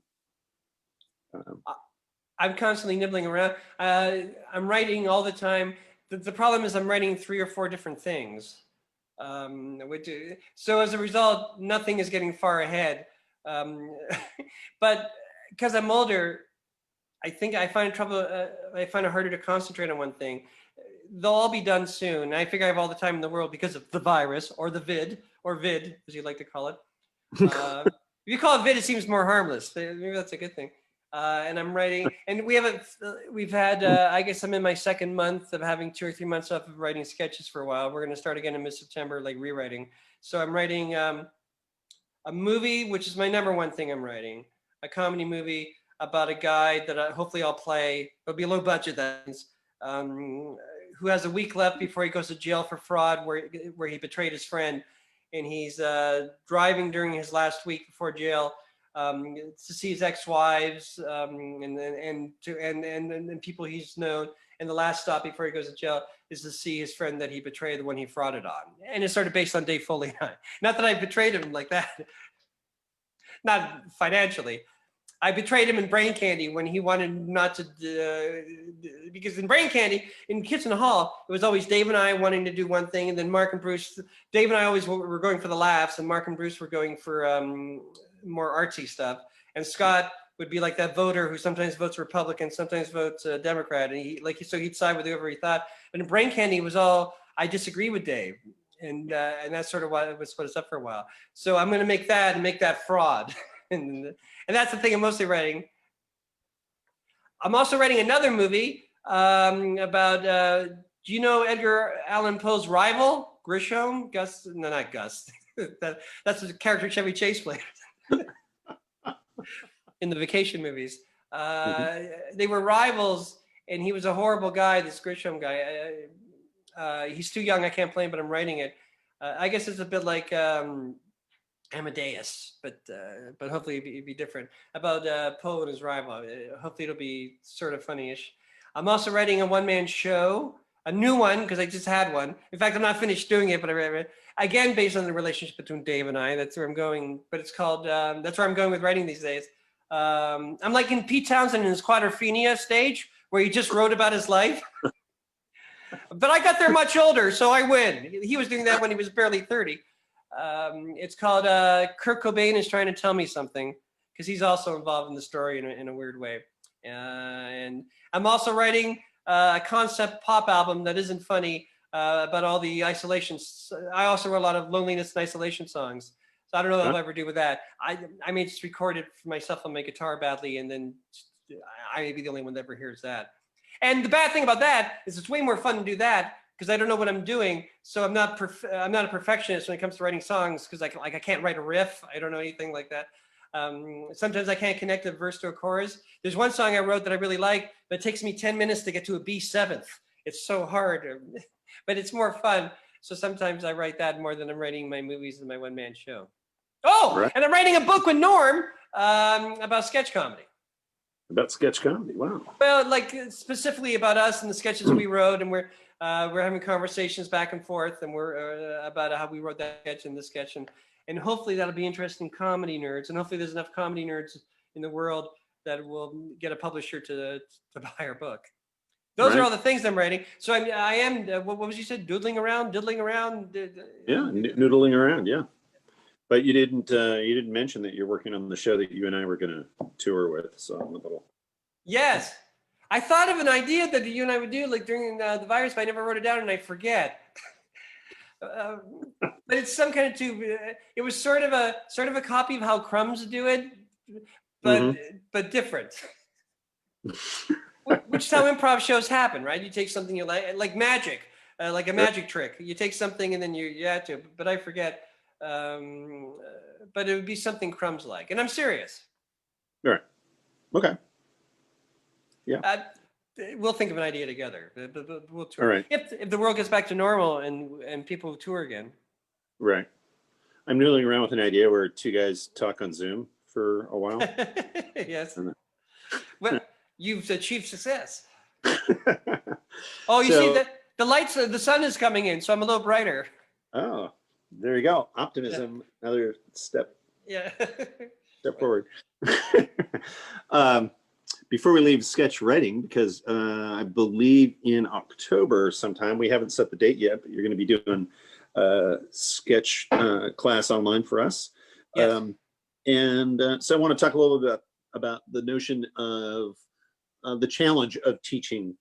I'm constantly nibbling around. I'm writing all the time. The problem is I'm writing 3 or 4 different things. So as a result, nothing is getting far ahead. But because I'm older, I think I find I find it harder to concentrate on one thing. They'll all be done soon. I figure I have all the time in the world because of the virus or the vid, as you like to call it. If you call it vid, it seems more harmless. Maybe that's a good thing. And I'm writing, and we've had, I guess I'm in my 2nd month of having 2 or 3 months off of writing sketches for a while. We're going to start again in mid-September, like rewriting. So I'm writing a movie, which is my #1 thing I'm writing, a comedy movie about a guy that hopefully I'll play. It'll be low budget, that means, who has a week left before he goes to jail for fraud, where he betrayed his friend, and he's driving during his last week before jail to see his ex-wives and people he's known. And the last stop before he goes to jail is to see his friend that he betrayed, the one he frauded on. And it's sort of based on Dave Foley. Not that I betrayed him like that, not financially. I betrayed him in Brain Candy when he wanted not to, because in Brain Candy, in KiTH, it was always Dave and I wanting to do one thing, and then Mark and Bruce, Dave and I always were going for the laughs, and Mark and Bruce were going for more artsy stuff. And Scott would be like that voter who sometimes votes Republican, sometimes votes Democrat, and so he'd side with whoever he thought. But in Brain Candy, it was all, I disagree with Dave. And that's sort of why it was split us up for a while. So I'm going to make that fraud. And that's the thing I'm mostly writing. I'm also writing another movie about, do you know Edgar Allan Poe's rival, Grisham? Gus? No, not Gus. That's the character Chevy Chase played in the Vacation movies. They were rivals, and he was a horrible guy, this Grisham guy. He's too young, I can't play him, but I'm writing it. I guess it's a bit like Amadeus, but hopefully it'd be different, about Poe and his rival. Hopefully it'll be sort of funny-ish. I'm also writing a one-man show, a new one, because I just had one. In fact, I'm not finished doing it, but I read it. Again, based on the relationship between Dave and I. That's where I'm going, but it's called, that's where I'm going with writing these days. I'm like in Pete Townsend in his Quadrophenia stage, where he just wrote about his life. But I got there much older, so I win. He was doing that when he was barely 30. It's called Kurt Cobain is Trying to Tell Me Something, because he's also involved in the story in a weird way. And I'm also writing a concept pop album that isn't funny about all the isolations. I also wrote a lot of loneliness and isolation songs. So I don't know what I'll ever do with that. I may just record it for myself on my guitar badly, and then I may be the only one that ever hears that. And the bad thing about that is it's way more fun to do that because I don't know what I'm doing. So I'm not a perfectionist when it comes to writing songs, because I can't write a riff. I don't know anything like that. Sometimes I can't connect a verse to a chorus. There's one song I wrote that I really like, but it takes me 10 minutes to get to a B7th. It's so hard, but it's more fun. So sometimes I write that more than I'm writing my movies and my one-man show. Oh, right. And I'm writing a book with Norm about sketch comedy. About sketch comedy, wow. Well, like specifically about us and the sketches we wrote, and we're having conversations back and forth, and we're about how we wrote that sketch and this sketch, and hopefully that'll be interesting comedy nerds, and hopefully there's enough comedy nerds in the world that will get a publisher to buy our book. Those are all the things I'm writing. So I am what was you said? Diddling around. Yeah, noodling around. Yeah. But you didn't mention that you're working on the show that you and I were going to tour with. So I'm a little. Yes, I thought of an idea that you and I would do like during the virus, but I never wrote it down and I forget. But it's some kind of tube. It was sort of a copy of how Crumbs do it, but different. Which is how improv shows happen, right? You take something you like magic, like a magic trick. You take something and then you add to it. But I forget. But it would be something Crumbs like, and I'm serious. All right. Okay. Yeah. We'll think of an idea together. But we'll tour. All right. If the world gets back to normal and people tour again. Right. I'm noodling around with an idea where 2 guys talk on Zoom for a while. Yes. Well, you've achieved success. Oh, you see that the lights, the sun is coming in, so I'm a little brighter. Oh. There you go. Optimism. Yeah. Another step. Yeah. Step forward. Before we leave sketch writing, because I believe in October sometime, we haven't set the date yet, but you're going to be doing a sketch class online for us. Yes. So I want to talk a little bit about the notion of the challenge of teaching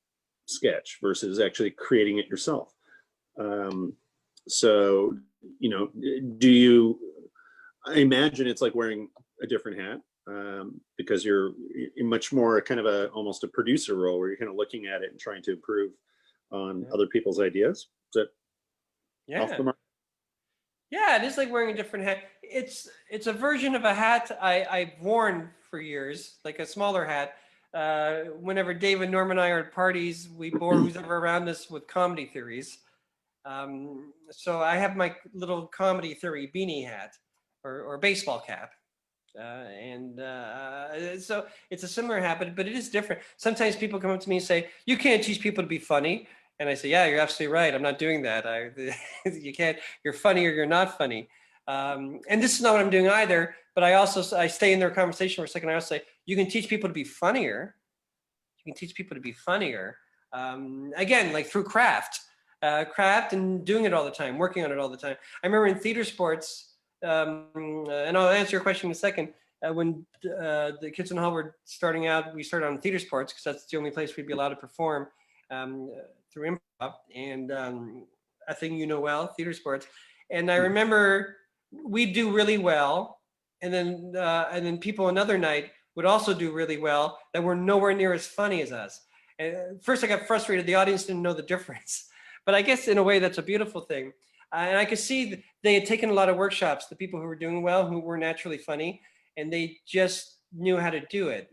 sketch versus actually creating it yourself. So, you know, I imagine it's like wearing a different hat. Because you're much more kind of almost a producer role where you're kind of looking at it and trying to improve on other people's ideas. Is that off the mark? Yeah, it is like wearing a different hat. It's a version of a hat I've worn for years, like a smaller hat. Whenever Dave and Norm and I are at parties, we bore who's ever around us with comedy theories. So I have my little comedy theory beanie hat or baseball cap. So it's a similar habit, but it is different. Sometimes people come up to me and say, "You can't teach people to be funny." And I say, "Yeah, you're absolutely right. I'm not doing that. You can't, you're funny or you're not funny." And this is not what I'm doing either, but I stay in their conversation for a second. I also say, you can teach people to be funnier. You can teach people to be funnier. Again, like through craft and doing it all the time, working on it all the time. I remember in theater sports, and I'll answer your question in a second. When the Kids in the Hall were starting out, we started on theater sports because that's the only place we'd be allowed to perform through Improv. And I think you know well, theater sports. And I remember we'd do really well, and then people another night would also do really well that were nowhere near as funny as us. And first I got frustrated. The audience didn't know the difference. But I guess in a way that's a beautiful thing. And I could see they had taken a lot of workshops, the people who were doing well, who were naturally funny, and they just knew how to do it.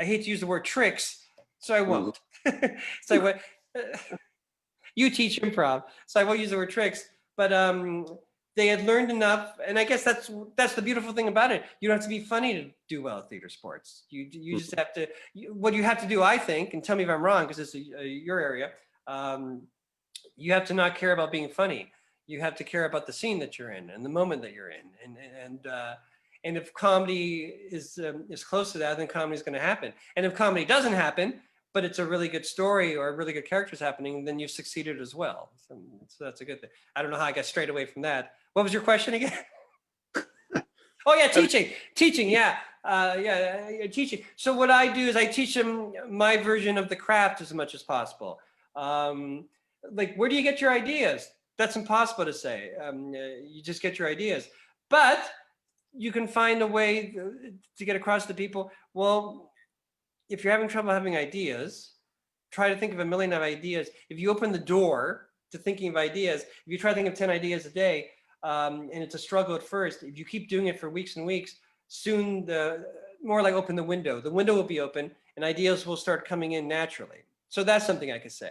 I hate to use the word tricks, so I won't. So you teach improv, so I won't use the word tricks, but they had learned enough, and I guess that's the beautiful thing about it. You don't have to be funny to do well at theater sports. You just have to, what you have to do, I think, and tell me if I'm wrong, because it's your area, you have to not care about being funny. You have to care about the scene that you're in and the moment that you're in. And if comedy is close to that, then comedy is going to happen. And if comedy doesn't happen, but it's a really good story or a really good character's happening, then you've succeeded as well. So that's a good thing. I don't know how I got straight away from that. What was your question again? Oh yeah, teaching. Yeah. Teaching. So what I do is I teach them my version of the craft as much as possible. Like, where do you get your ideas? That's impossible to say. You just get your ideas, but you can find a way to get across to people. Well, if you're having trouble having ideas, try to think of a million of ideas. If you open the door to thinking of ideas, if you try to think of 10 ideas a day, and it's a struggle at first, if you keep doing it for weeks and weeks, soon more like open the window will be open and ideas will start coming in naturally. So that's something I could say.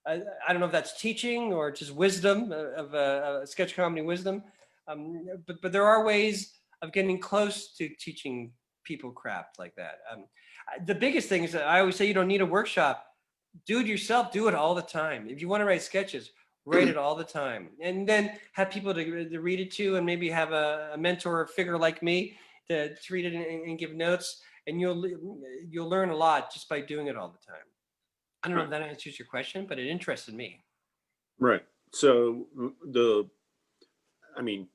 I don't know if that's teaching or just wisdom of sketch comedy wisdom, but there are ways of getting close to teaching people craft like that. The biggest thing is that I always say you don't need a workshop. Do it yourself. Do it all the time. If you want to write sketches, write it all the time, and then have people to read it to, and maybe have a mentor or figure like me to read it and give notes, and you'll learn a lot just by doing it all the time. I don't know if that answers your question, but it interested me. Right. So I mean,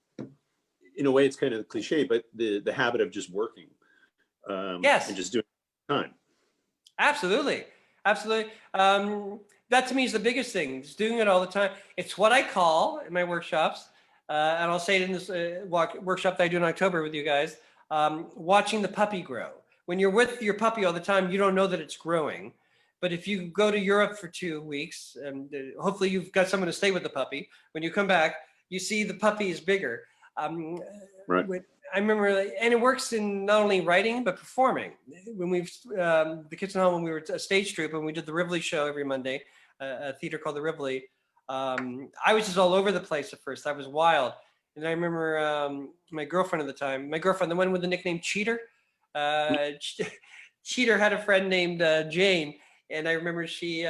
in a way, it's kind of cliche, but the habit of just working, yes, and just doing it all the time. Absolutely. That to me is the biggest thing. Just doing it all the time. It's what I call in my workshops, and I'll say it in this workshop that I do in October with you guys. Watching the puppy grow. When you're with your puppy all the time, you don't know that it's growing. But if you go to Europe for 2 weeks, and hopefully you've got someone to stay with the puppy, when you come back, you see the puppy is bigger. Right. I remember, and it works in not only writing, but performing. When the Kids in the Hall, when we were a stage troupe and we did the Rivoli show every Monday, a theater called the Rivoli, I was just all over the place at first. I was wild. And I remember my girlfriend at the time, the one with the nickname Cheater, Cheater had a friend named Jane. And I remember she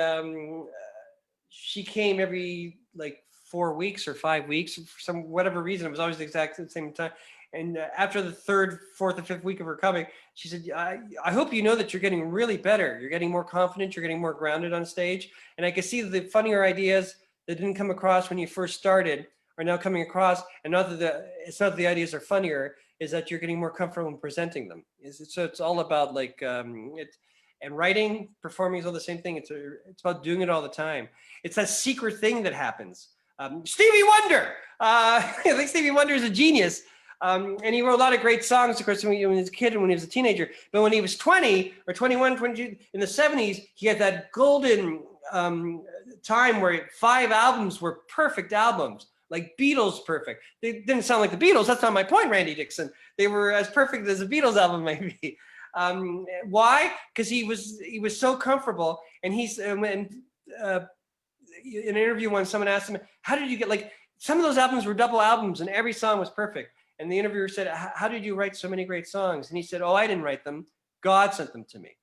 came every like 4 weeks or 5 weeks for some whatever reason. It was always the exact same time. And after the third, fourth, or fifth week of her coming, she said, I hope you know that you're getting really better. You're getting more confident. You're getting more grounded on stage. And I could see the funnier ideas that didn't come across when you first started are now coming across. And not that it's not that the ideas are funnier, is that you're getting more comfortable in presenting them. So it's all about like, and writing, performing is all the same thing. It's about doing it all the time. It's that secret thing that happens. Stevie Wonder, I think Stevie Wonder is a genius. And he wrote a lot of great songs, of course, when he was a kid and when he was a teenager. But when he was 20 or 21, 22, in the 70s, he had that golden time where 5 albums were perfect albums, like Beatles perfect. They didn't sound like the Beatles. That's not my point, Randy Dixon. They were as perfect as a Beatles album may be. Why? Because he was so comfortable. And he's in an interview once, someone asked him, how did you get, like, some of those albums were double albums and every song was perfect. And the interviewer said, how did you write so many great songs? And he said, oh, I didn't write them. God sent them to me.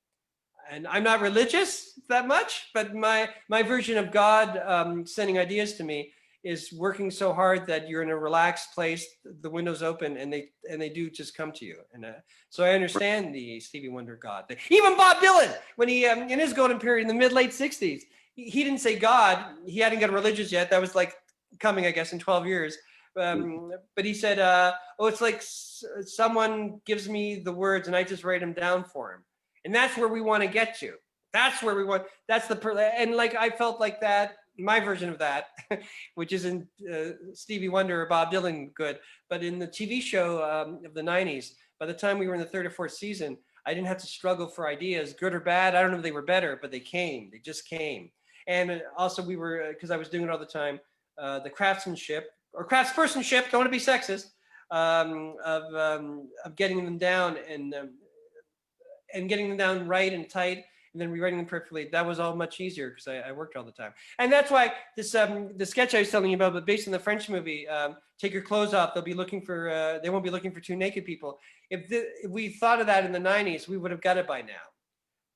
And I'm not religious that much, but my version of God sending ideas to me is working so hard that you're in a relaxed place, the windows open, and they do just come to you. And so I understand the Stevie Wonder God. Even Bob Dylan, when he, in his golden period in the mid-late 60s, he didn't say God. He hadn't got religious yet. That was like coming, I guess, in 12 years. But he said, oh, it's like someone gives me the words and I just write them down for him. And that's where we want to get to. That's where we want, and like, I felt like that, my version of that, which isn't Stevie Wonder or Bob Dylan good, but in the TV show of the 90s, by the time we were in the 3rd or 4th season, I didn't have to struggle for ideas, good or bad. I don't know if they were better, but they came, they just came. And also we were, because I was doing it all the time, the craftsmanship, or craftspersonship, don't want to be sexist, of getting them down and getting them down right and tight, and then rewriting them perfectly. That was all much easier because I worked all the time. And that's why this the sketch I was telling you about, but based on the French movie, Take Your Clothes Off, they'll be looking for, they won't be looking for 2 naked people. If we thought of that in the 90s, we would have got it by now.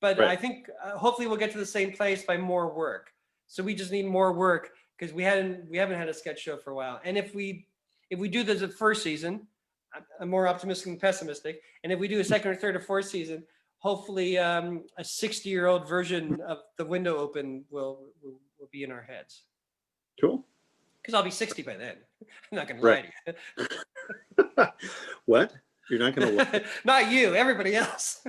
But right. I think hopefully we'll get to the same place by more work. So we just need more work, because we haven't had a sketch show for a while. And if we do this at first season, I'm more optimistic than pessimistic. And if we do a second or third or fourth season, hopefully a 60-year-old version of The Window Open will be in our heads. Cool. Because I'll be 60 by then. I'm not going to lie to you. What? You're not going to lie? Not you, everybody else.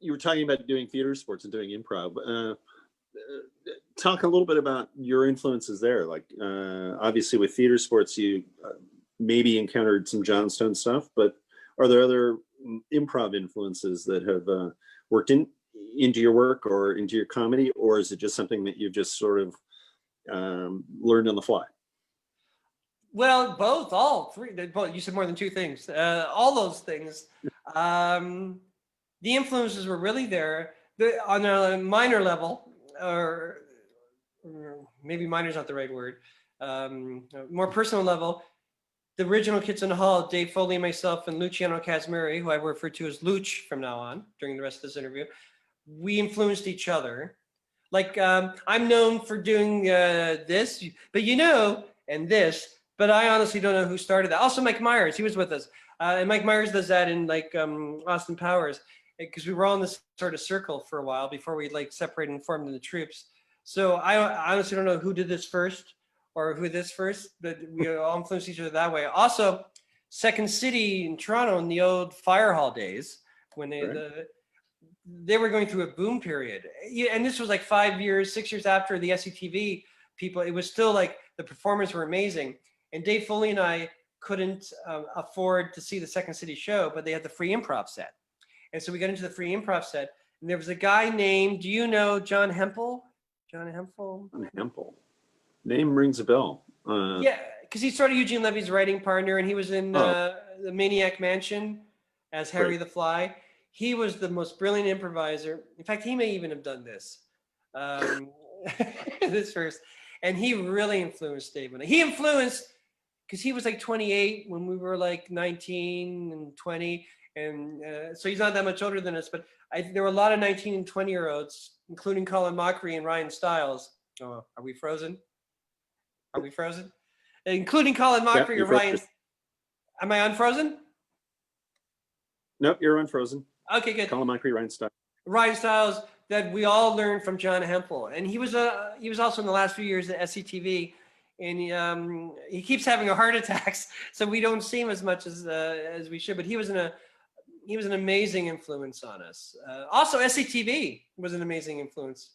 You were talking about doing theater sports and doing improv. Talk a little bit about your influences there. Like, obviously with theater sports, you maybe encountered some Johnstone stuff, but are there other improv influences that have worked into your work or into your comedy, or is it just something that you've just sort of learned on the fly? Well, both, all three. Both. You said more than 2 things. All those things. The influences were really there. On a minor level, or maybe minor is not the right word, more personal level, the original KiTH, Dave Foley, myself, and Luciano Casimiri, who I refer to as Luch from now on during the rest of this interview, we influenced each other. Like, I'm known for doing this, but and this, but I honestly don't know who started that. Also, Mike Myers, he was with us. And Mike Myers does that in like Austin Powers, because we were all in this sort of circle for a while before we like separated and formed in the troops. So I honestly don't know who did this first or who this first, but we all influenced each other that way. Also, Second City in Toronto in the old fire hall days, when they were going through a boom period. And this was like 6 years after the SCTV people, it was still like the performers were amazing. And Dave Foley and I couldn't afford to see the Second City show, but they had the free improv set. And so we got into the free improv set, and there was a guy named, do you know John Hempel? John Hempel? John Hempel. Name rings a bell. Yeah, because he started Eugene Levy's writing partner, and he was in the Maniac Mansion as Harry the Fly. He was the most brilliant improviser. In fact, he may even have done this. This first. And he really influenced Dave. He influenced, because he was like 28 when we were like 19 and 20. And so he's not that much older than us, but there were a lot of 19 and 20-year-olds, including Colin Mockery and Ryan Stiles. Oh, are we frozen? Are we frozen? Including Colin Mockery or Ryan. Am I unfrozen? Nope, you're unfrozen. Okay, good. Colin Mockery, Ryan Stiles. Ryan Stiles, that we all learned from John Hempel, and he was also in the last few years at SCTV, and he keeps having heart attacks, so we don't see him as much as we should. But he was an amazing influence on us. Also, SCTV was an amazing influence.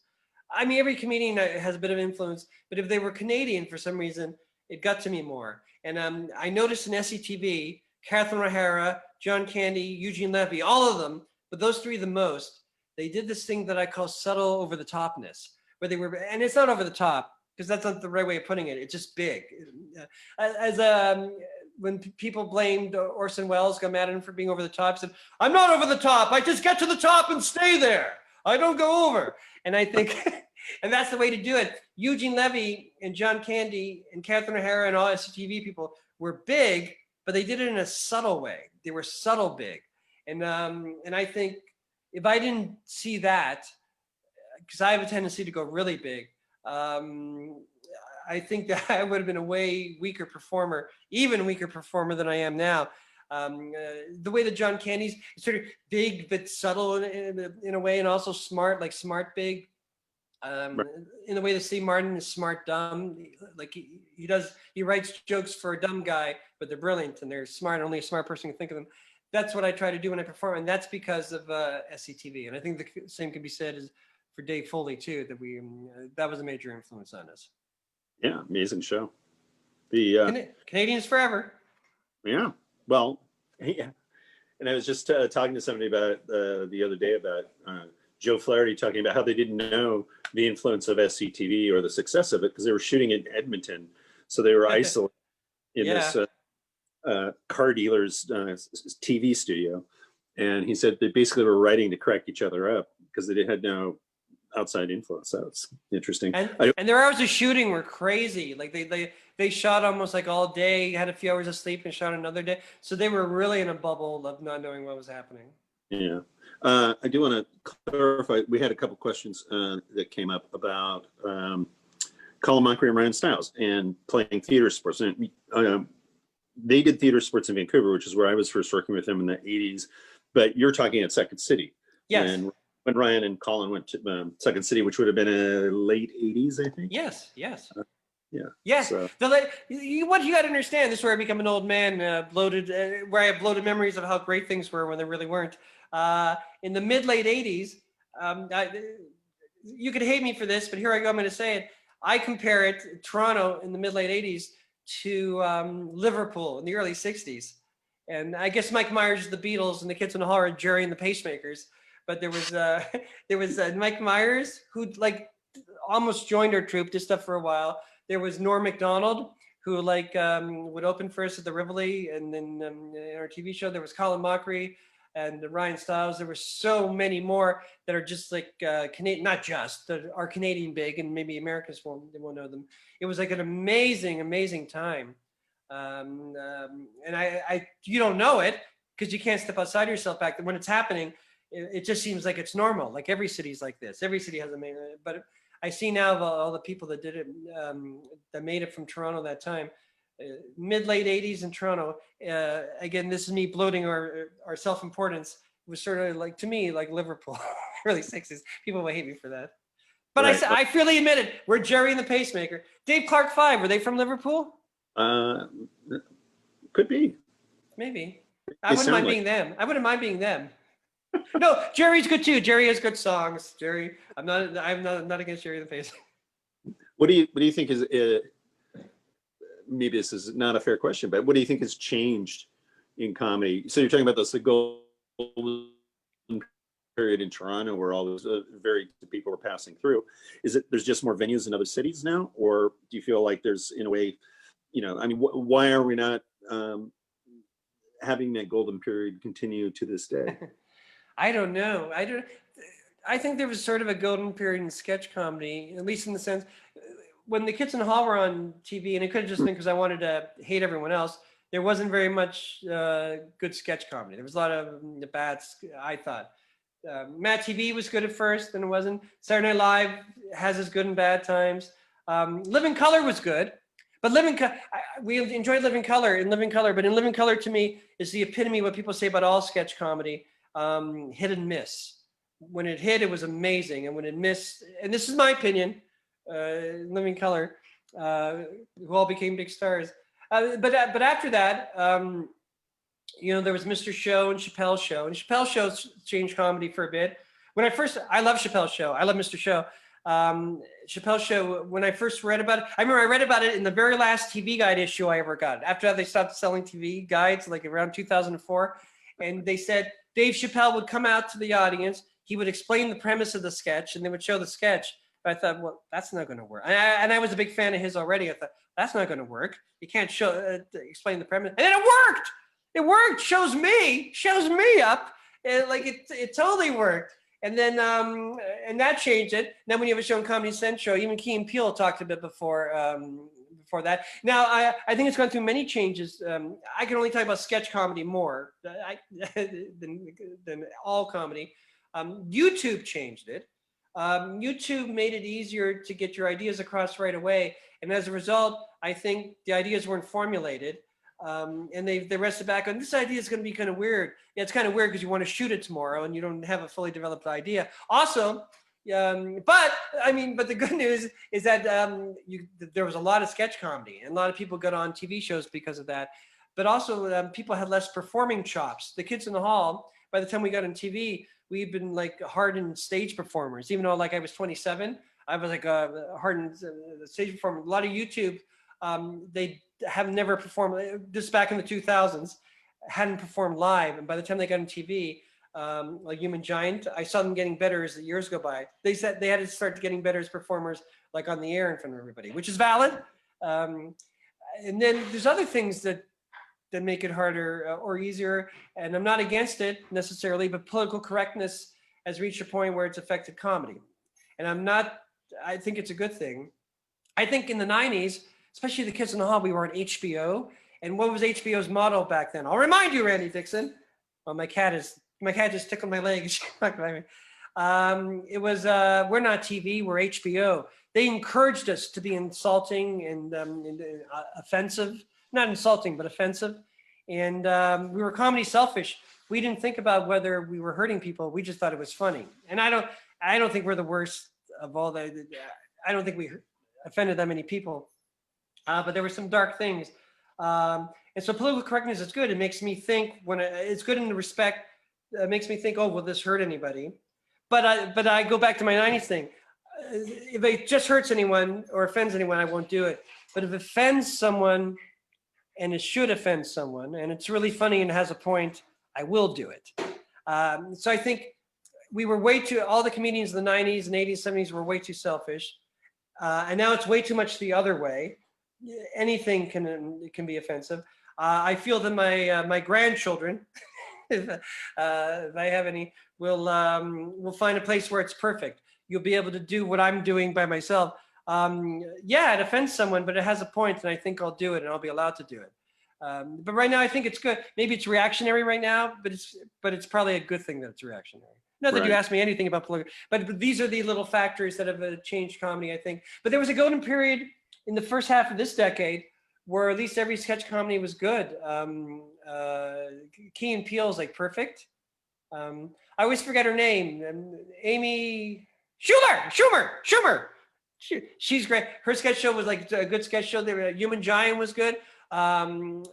I mean, every comedian has a bit of influence, but if they were Canadian for some reason, it got to me more. And I noticed in SCTV, Catherine O'Hara, John Candy, Eugene Levy, all of them, but those three the most, they did this thing that I call subtle over-the-topness, where they were, and it's not over the top, because that's not the right way of putting it, it's just big. When people blamed Orson Welles, got mad at him for being over the top, said, I'm not over the top, I just get to the top and stay there. I don't go over. And I think, and that's the way to do it. Eugene Levy and John Candy and Catherine O'Hara and all SCTV people were big, but they did it in a subtle way. They were subtle big. And I think if I didn't see that, because I have a tendency to go really big, I think that I would have been a way weaker performer, even weaker performer than I am now. The way that John Candy's sort of big but subtle in a way, and also smart, like smart big. Right. In the way that Steve Martin is smart dumb, like he writes jokes for a dumb guy, but they're brilliant and they're smart. Only a smart person can think of them. That's what I try to do when I perform, and that's because of SCTV. And I think the same can be said as for Dave Foley too. That was a major influence on us. Yeah, amazing show. The Canadians forever. Yeah. Well, yeah. And I was just talking to somebody about it the other day about Joe Flaherty talking about how they didn't know the influence of SCTV or the success of it because they were shooting in Edmonton. So they were isolated in this car dealer's TV studio. And he said they basically were writing to crack each other up because they had no outside influence. So it's interesting. And their hours of shooting were crazy. Like they shot almost like all day, had a few hours of sleep and shot another day. So they were really in a bubble of not knowing what was happening. Yeah. I do want to clarify, we had a couple questions that came up about Colin Mockery and Ryan Stiles and playing theater sports. And they did theater sports in Vancouver, which is where I was first working with them in the 80s. But you're talking at Second City. Yes. And when Ryan and Colin went to Second City, which would have been late 80s, I think. Yes. Yeah. Yes. So. What you got to understand, this is where I become an old man, bloated, where I have bloated memories of how great things were when they really weren't. In the mid-late 80s, you could hate me for this, but here I go, I'm going to say it. I compare it, Toronto in the mid-late 80s to Liverpool in the early 60s. And I guess Mike Myers, the Beatles, and the Kids in the Hall, and Jerry and the Pacemakers. But there was Mike Myers, who like almost joined our troupe, did stuff for a while. There was Norm Macdonald, who would open for us at the Rivoli, and then in our TV show. There was Colin Mockery and Ryan Stiles. There were so many more that are just like Canadian, not just that are Canadian big, and maybe Americans won't know them. It was like an amazing time, and you don't know it because you can't step outside yourself back then. When it's happening, it just seems like it's normal. Like every city's like this. Every city has but I see now all the people that did it, that made it from Toronto that time, mid-late 80s in Toronto. Again, this is me bloating our self-importance. It was sort of like, to me, like Liverpool, early 60s. People will hate me for that. But right. I freely admit it. We're Jerry and the Pacemaker. Dave Clark 5, were they from Liverpool? Could be. Maybe. I wouldn't mind being them. No, Jerry's good too. Jerry has good songs. Jerry, I'm not against Jerry the Pace. What do you think is maybe this is not a fair question, but what do you think has changed in comedy? So you're talking about the golden period in Toronto where all those very people were passing through. Is it there's just more venues in other cities now, or do you feel like there's in a way, I mean, why are we not having that golden period continue to this day? I don't know. I think there was sort of a golden period in sketch comedy, at least in the sense when the Kids in the Hall were on TV, and it could have just been because I wanted to hate everyone else. there wasn't very much good sketch comedy. There was a lot of bad, I thought. Matt TV was good at first, then it wasn't. Saturday Night Live has its good and bad times. Living Color was good, but we enjoyed Living Color, but in Living Color to me is the epitome of what people say about all sketch comedy, hit and miss. When it hit, it was amazing, and when it missed, and this is my opinion, Living Color, who all became big stars. But after that, there was Mr. Show and Chappelle's Show, and Chappelle's Show changed comedy for a bit. I love Chappelle's Show. I love Mr. Show. Chappelle's Show, when I first read about it, I remember I read about it in the very last TV Guide issue I ever got. After that, they stopped selling TV guides, like around 2004. And they said Dave Chappelle would come out to the audience. He would explain the premise of the sketch, and they would show the sketch. But I thought, well, that's not going to work. And I was a big fan of his already. I thought, that's not going to work. You can't explain the premise. And then it worked. It worked. Shows me up. It totally worked. And then and that changed it. Then when you have a show on Comedy Central, even Key and Peele talked a bit before that. Now I think it's gone through many changes. I can only talk about sketch comedy more than all comedy. YouTube changed it. YouTube made it easier to get your ideas across right away, and as a result, I think the ideas weren't formulated. And they rested back on this idea is going to be kind of weird. Yeah, it's kind of weird because you want to shoot it tomorrow and you don't have a fully developed idea. Also, but the good news is that there was a lot of sketch comedy and a lot of people got on TV shows because of that. But also people had less performing chops. The Kids in the Hall, by the time we got on TV, we've been like hardened stage performers. Even though like I was 27, I was like a hardened stage performer. A lot of YouTube, they have never performed, this back in the 2000s, hadn't performed live. And by the time they got on TV, like Human Giant, I saw them getting better as the years go by. They said they had to start getting better as performers, like on the air in front of everybody, which is valid. And then there's other things that make it harder or easier. And I'm not against it necessarily, but political correctness has reached a point where it's affected comedy. And I think it's a good thing. I think in the 90s, especially the Kids in the Hall, we were on HBO. And what was HBO's motto back then? I'll remind you, Randy Dixon. Well, my cat just tickled my leg. It was, we're not TV, we're HBO. They encouraged us to be insulting and offensive. Not insulting, but offensive. And we were comedy selfish. We didn't think about whether we were hurting people. We just thought it was funny. And I don't think we're the worst of all that. I don't think we offended that many people. But there were some dark things. And so political correctness is good. It makes me think it's good in the respect. It makes me think, oh, will this hurt anybody? But I go back to my 90s thing. If it just hurts anyone or offends anyone, I won't do it. But if it offends someone, and it should offend someone, and it's really funny and has a point, I will do it. So I think we were all the comedians in the 90s and 80s, 70s were way too selfish. And now it's way too much the other way. Anything can be offensive. I feel that my grandchildren, if I have any, will find a place where it's perfect. You'll be able to do what I'm doing by myself. Yeah, it offends someone, but it has a point, and I think I'll do it, and I'll be allowed to do it. But right now, I think it's good. Maybe it's reactionary right now, but it's probably a good thing that it's reactionary. Not that you asked me anything about political, but these are the little factors that have changed comedy, I think. But there was a golden period in the first half of this decade where at least every sketch comedy was good. Key and Peele's like perfect. I always forget her name. Amy Schumer. She's great. Her sketch show was like a good sketch show. Human Giant was good. I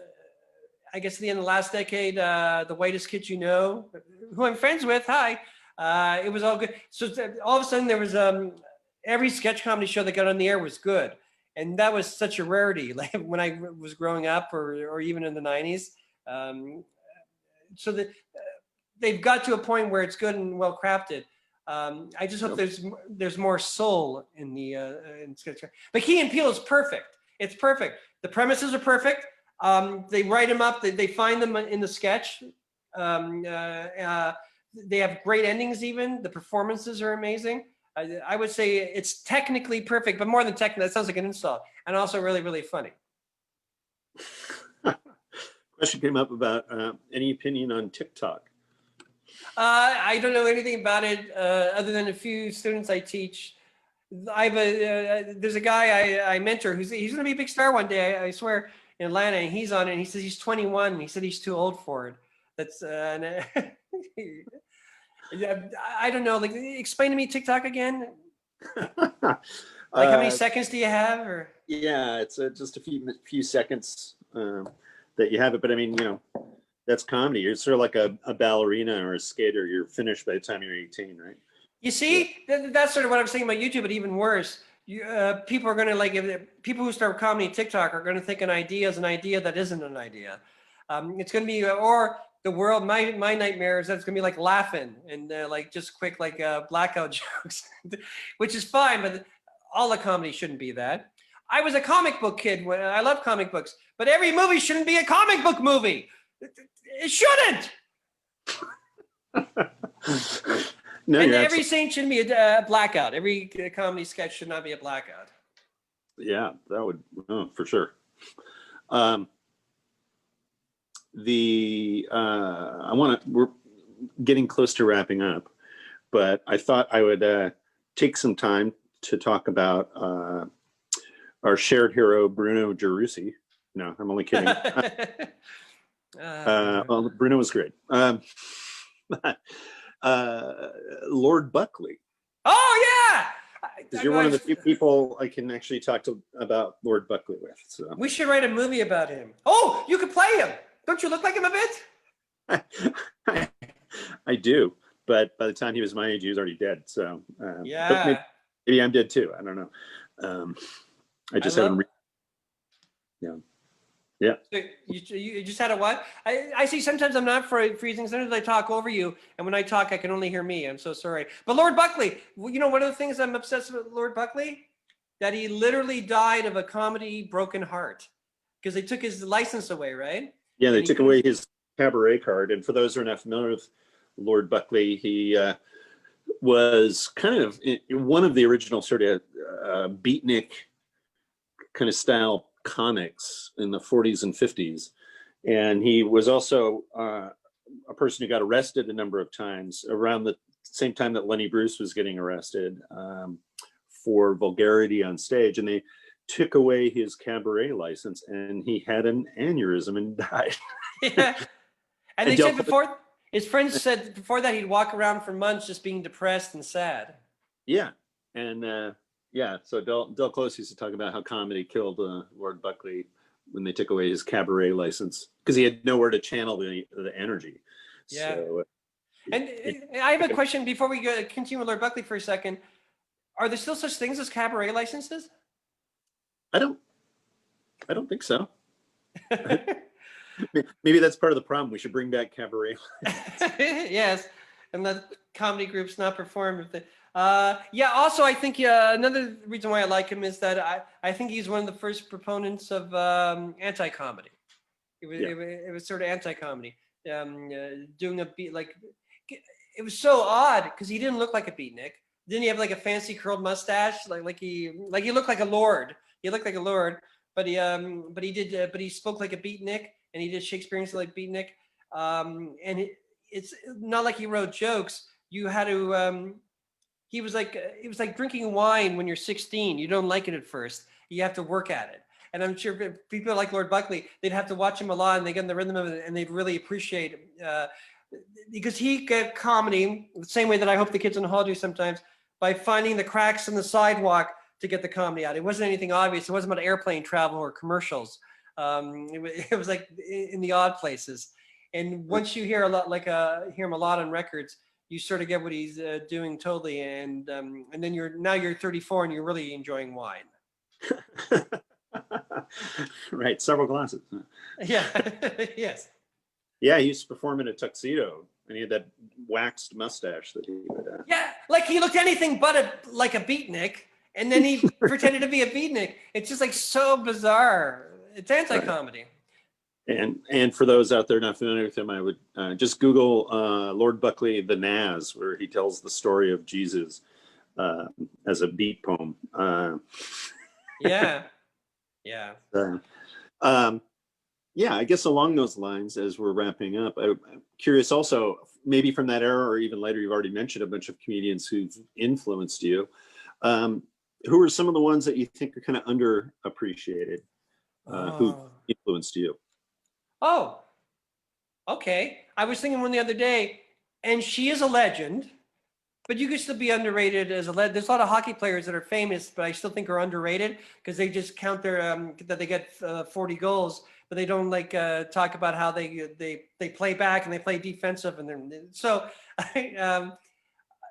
guess at the end of the last decade, The Whitest Kid You Know, who I'm friends with, hi. It was all good. So all of a sudden there was every sketch comedy show that got on the air was good. And that was such a rarity, like when I was growing up or even in the 90s. So that they've got to a point where it's good and well crafted. I just hope there's more soul in the in sketch. But Key and Peele is perfect. It's perfect. The premises are perfect. They write them up. They find them in the sketch. They have great endings. Even the performances are amazing. I would say it's technically perfect, but more than technical, that sounds like an insult. And also really, really funny. Question came up about any opinion on TikTok. I don't know anything about it other than a few students I teach. There's a guy I mentor he's going to be a big star one day. I swear, in Atlanta, and he's on it. And he says he's 21. And he said he's too old for it. That's I don't know. Like, explain to me TikTok again. Like, how many seconds do you have? Or yeah, it's just a few seconds that you have it. But I mean, that's comedy. You're sort of like a ballerina or a skater. You're finished by the time you're 18, right? You see, that's sort of what I'm saying about YouTube, but even worse. People are going to people who start comedy TikTok are going to think an idea is an idea that isn't an idea. It's going to be, or the world, my nightmare is that it's going to be like laughing and like just quick, like blackout jokes, which is fine, but all the comedy shouldn't be that. I was a comic book kid. I love comic books, but every movie shouldn't be a comic book movie. It shouldn't. No, and every scene shouldn't be a blackout. Every comedy sketch should not be a blackout. Yeah, that would, for sure. We're getting close to wrapping up, but I thought I would take some time to talk about our shared hero, Bruno Gerussi. No, I'm only kidding. Well, Bruno was great. Lord Buckley. Oh yeah, because you're one of the few people I can actually talk to about Lord Buckley with. So we should write a movie about him. Oh, you could play him. Don't you look like him a bit? I do, but by the time he was my age, he was already dead. So yeah, maybe I'm dead too. I don't know. I just haven't. Yeah. So you just had a what? I see. Sometimes I'm not freezing. Sometimes I talk over you, and when I talk, I can only hear me. I'm so sorry. But Lord Buckley, one of the things I'm obsessed with Lord Buckley, that he literally died of a comedy broken heart because they took his license away, right? Yeah, they took away his cabaret card. And for those who are not familiar with Lord Buckley, he was kind of one of the original sort of beatnik kind of style comics in the 40s and 50s. And he was also a person who got arrested a number of times around the same time that Lenny Bruce was getting arrested for vulgarity on stage. And they took away his cabaret license and he had an aneurysm and died. Yeah. And they said before, his friends said before that he'd walk around for months just being depressed and sad. Yeah. And so Del Close used to talk about how comedy killed Lord Buckley when they took away his cabaret license because he had nowhere to channel the energy. Yeah. So, and I have a question before we continue with Lord Buckley for a second. Are there still such things as cabaret licenses? I don't think so. Maybe that's part of the problem. We should bring back cabaret. Yes, and let comedy groups not perform. Also, I think another reason why I like him is that I think he's one of the first proponents of anti-comedy. It was sort of anti-comedy, doing a beat like it was so odd because he didn't look like a beatnik. Didn't he have like a fancy curled mustache, like he looked like a lord. He looked like a lord, but he spoke like a beatnik, and he did Shakespearean like beatnik. And it's not like he wrote jokes. You had to. It was like drinking wine when you're 16. You don't like it at first. You have to work at it. And I'm sure people like Lord Buckley, they'd have to watch him a lot, and they get in the rhythm of it, and they'd really appreciate because he get comedy the same way that I hope the kids in the hall do sometimes by finding the cracks in the sidewalk to get the comedy out. It wasn't anything obvious. It wasn't about airplane travel or commercials. It was like in the odd places. And once you hear hear him a lot on records, you sort of get what he's doing totally. And then you're 34 and you're really enjoying wine. Right, several glasses. Yeah. Yes. Yeah, he used to perform in a tuxedo, and he had that waxed mustache that he would. Yeah, like he looked anything but like a beatnik, and then he pretended to be a beatnik. It's just like so bizarre. It's anti-comedy. Right. And for those out there not familiar with him, I would just Google Lord Buckley the Naz, where he tells the story of Jesus as a beat poem. Yeah. Yeah. Yeah, I guess along those lines, as we're wrapping up, I'm curious also, maybe from that era or even later, you've already mentioned a bunch of comedians who've influenced you. Who are some of the ones that you think are kind of underappreciated, who influenced you? Oh, okay. I was thinking one the other day, and she is a legend, but you could still be underrated as a legend. There's a lot of hockey players that are famous, but I still think are underrated because they just count their that they get 40 goals, but they don't like talk about how they play back and they play defensive, and so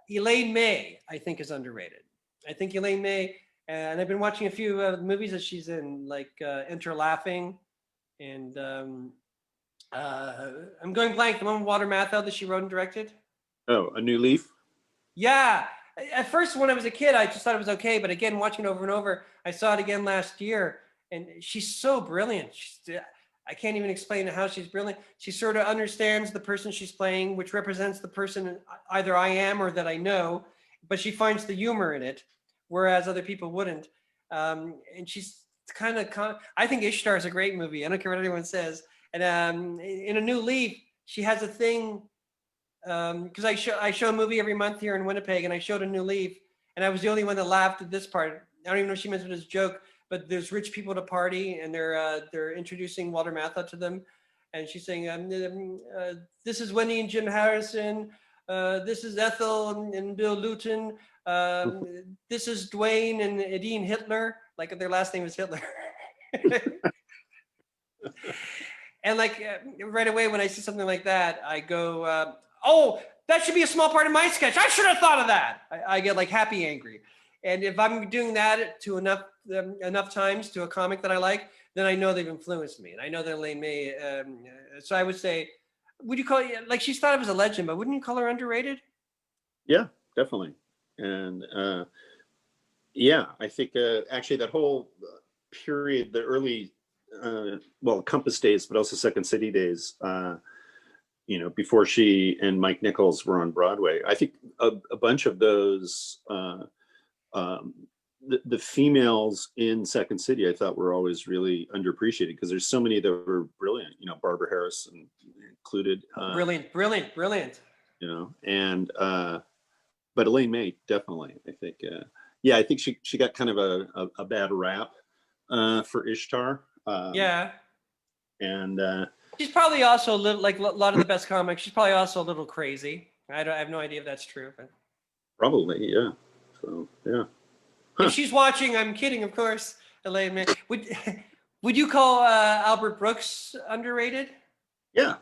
Elaine May I think is underrated. I think Elaine May, and I've been watching a few movies that she's in, like Enter Laughing, and I'm going blank. The one with Walter Matthau that she wrote and directed. Oh, A New Leaf? Yeah. At first, when I was a kid, I just thought it was okay. But again, watching it over and over, I saw it again last year. And she's so brilliant. I can't even explain how she's brilliant. She sort of understands the person she's playing, which represents the person either I am or that I know. But she finds the humor in it, whereas other people wouldn't. And she's kind of, I think Ishtar is a great movie. I don't care what anyone says. And in A New Leaf, she has a thing, because I show a movie every month here in Winnipeg, and I showed A New Leaf, and I was the only one that laughed at this part. I don't even know if she meant it as a joke, but there's rich people at a party, and they're introducing Walter Matthau to them, and she's saying, "This is Wendy and Jim Harrison. This is Ethel and Bill Luton. This is Dwayne and Edine Hitler." Like their last name is Hitler. And like right away when I see something like that, I go, "Oh, that should be a small part of my sketch. I should have thought of that." I get like happy angry. And if I'm doing that to enough times to a comic that I like, then I know they've influenced me. And I know that Elaine May, so I would say, would you call it, like she's thought of as a legend, but wouldn't you call her underrated? Yeah, definitely. And yeah, I think actually that whole period, the early, well, Compass days, but also Second City days, you know, before she and Mike Nichols were on Broadway, I think a bunch of those, the females in Second City, I thought were always really underappreciated because there's so many that were brilliant, you know, Barbara Harris included. Brilliant. You know, and, but Elaine May, definitely, I think, yeah, I think she got kind of a bad rap for Ishtar. Yeah. And She's probably also a little, like a lot of the best comics, she's probably also a little crazy. I have no idea if that's true. But probably, yeah. So, yeah. Huh. If she's watching, I'm kidding, of course, Elaine May. Would you call Albert Brooks underrated? Yeah,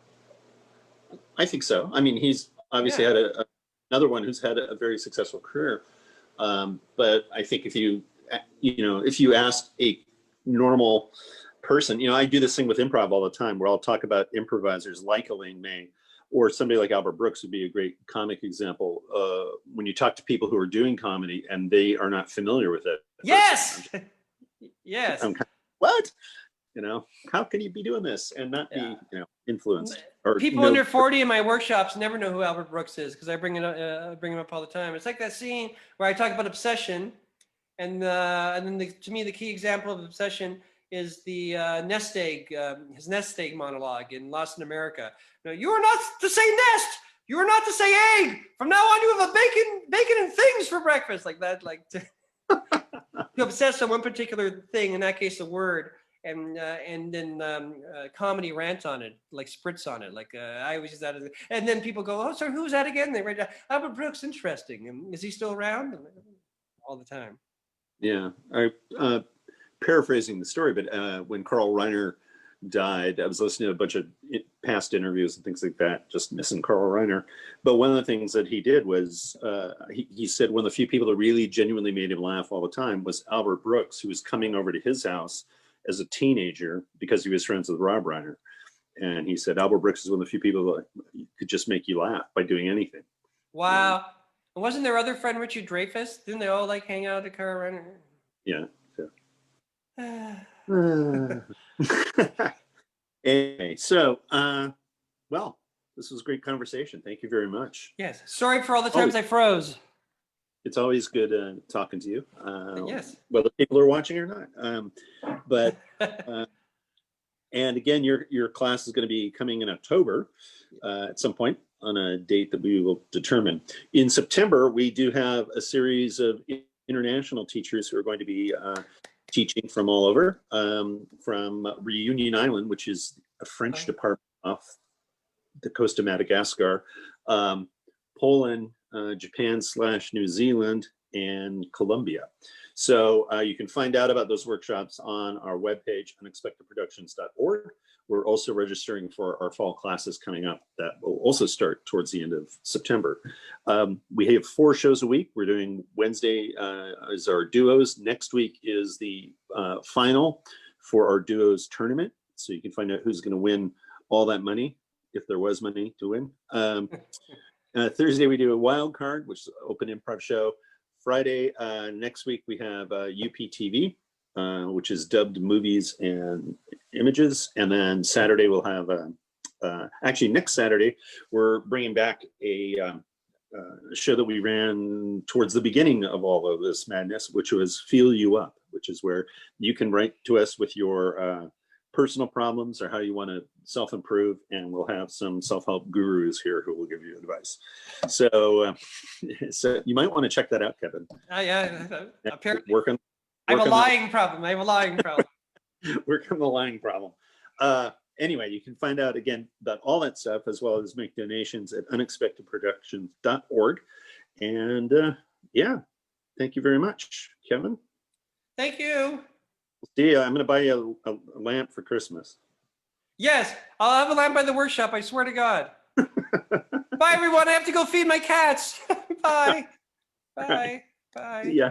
I think so. I mean, he's obviously had another one who's had a very successful career. But I think if you ask a normal person, you know, I do this thing with improv all the time where I'll talk about improvisers like Elaine May or somebody like Albert Brooks would be a great comic example. When you talk to people who are doing comedy and they are not familiar with it. Yes. Yes. I'm kind of, what? You know, how can you be doing this and not be, you know, influenced? Or people under 40 in my workshops never know who Albert Brooks is because I bring him up all the time. It's like that scene where I talk about obsession, and then to me the key example of obsession is the nest egg, his nest egg monologue in Lost in America. No, you are not to say nest. You are not to say egg. From now on, you have a bacon and things for breakfast, like that. Like to obsess on one particular thing. In that case, a word. And then comedy rant on it, like spritz on it. Like I always use that as, and then people go, "Oh, so who's that again?" They write down Albert Brooks. Interesting. And is he still around? All the time. Yeah, I paraphrasing the story, but when Carl Reiner died, I was listening to a bunch of past interviews and things like that, just missing Carl Reiner. But one of the things that he did was he said one of the few people that really genuinely made him laugh all the time was Albert Brooks, who was coming over to his house as a teenager because he was friends with Rob Reiner. And he said, Albert Brooks is one of the few people that could just make you laugh by doing anything. Wow. And wasn't their other friend Richard Dreyfuss? Didn't they all like hang out at Carl Reiner? Yeah. Anyway, so, well, this was a great conversation. Thank you very much. Yes. Sorry for all the times I froze. It's always good talking to you. Yes. Whether people are watching or not. But And again, your class is going to be coming in October at some point on a date that we will determine. In September, we do have a series of international teachers who are going to be teaching from all over, from Reunion Island, which is a French department off the coast of Madagascar, Poland, Japan/New Zealand, and Colombia. So you can find out about those workshops on our webpage, unexpectedproductions.org. We're also registering for our fall classes coming up that will also start towards the end of September. We have 4 shows a week. We're doing Wednesday is our duos. Next week is the final for our duos tournament. So you can find out who's going to win all that money, if there was money to win. Thursday, we do a wild card, which is an open improv show. Friday, next week, we have UPTV, which is dubbed movies and images. And then Saturday, we'll have, actually next Saturday, we're bringing back a show that we ran towards the beginning of all of this madness, which was Feel You Up, which is where you can write to us with your personal problems or how you want to self-improve, and we'll have some self-help gurus here who will give you advice. So, so you might want to check that out, Kevin. Yeah, apparently. I have a lying problem. Work on the lying problem. Anyway, you can find out again about all that stuff as well as make donations at unexpectedproductions.org. And yeah, thank you very much, Kevin. Thank you. See you. I'm going to buy you a lamp for Christmas. Yes, I'll have a lamp by the workshop. I swear to God. Bye, everyone. I have to go feed my cats. Bye. Bye. Bye. See ya.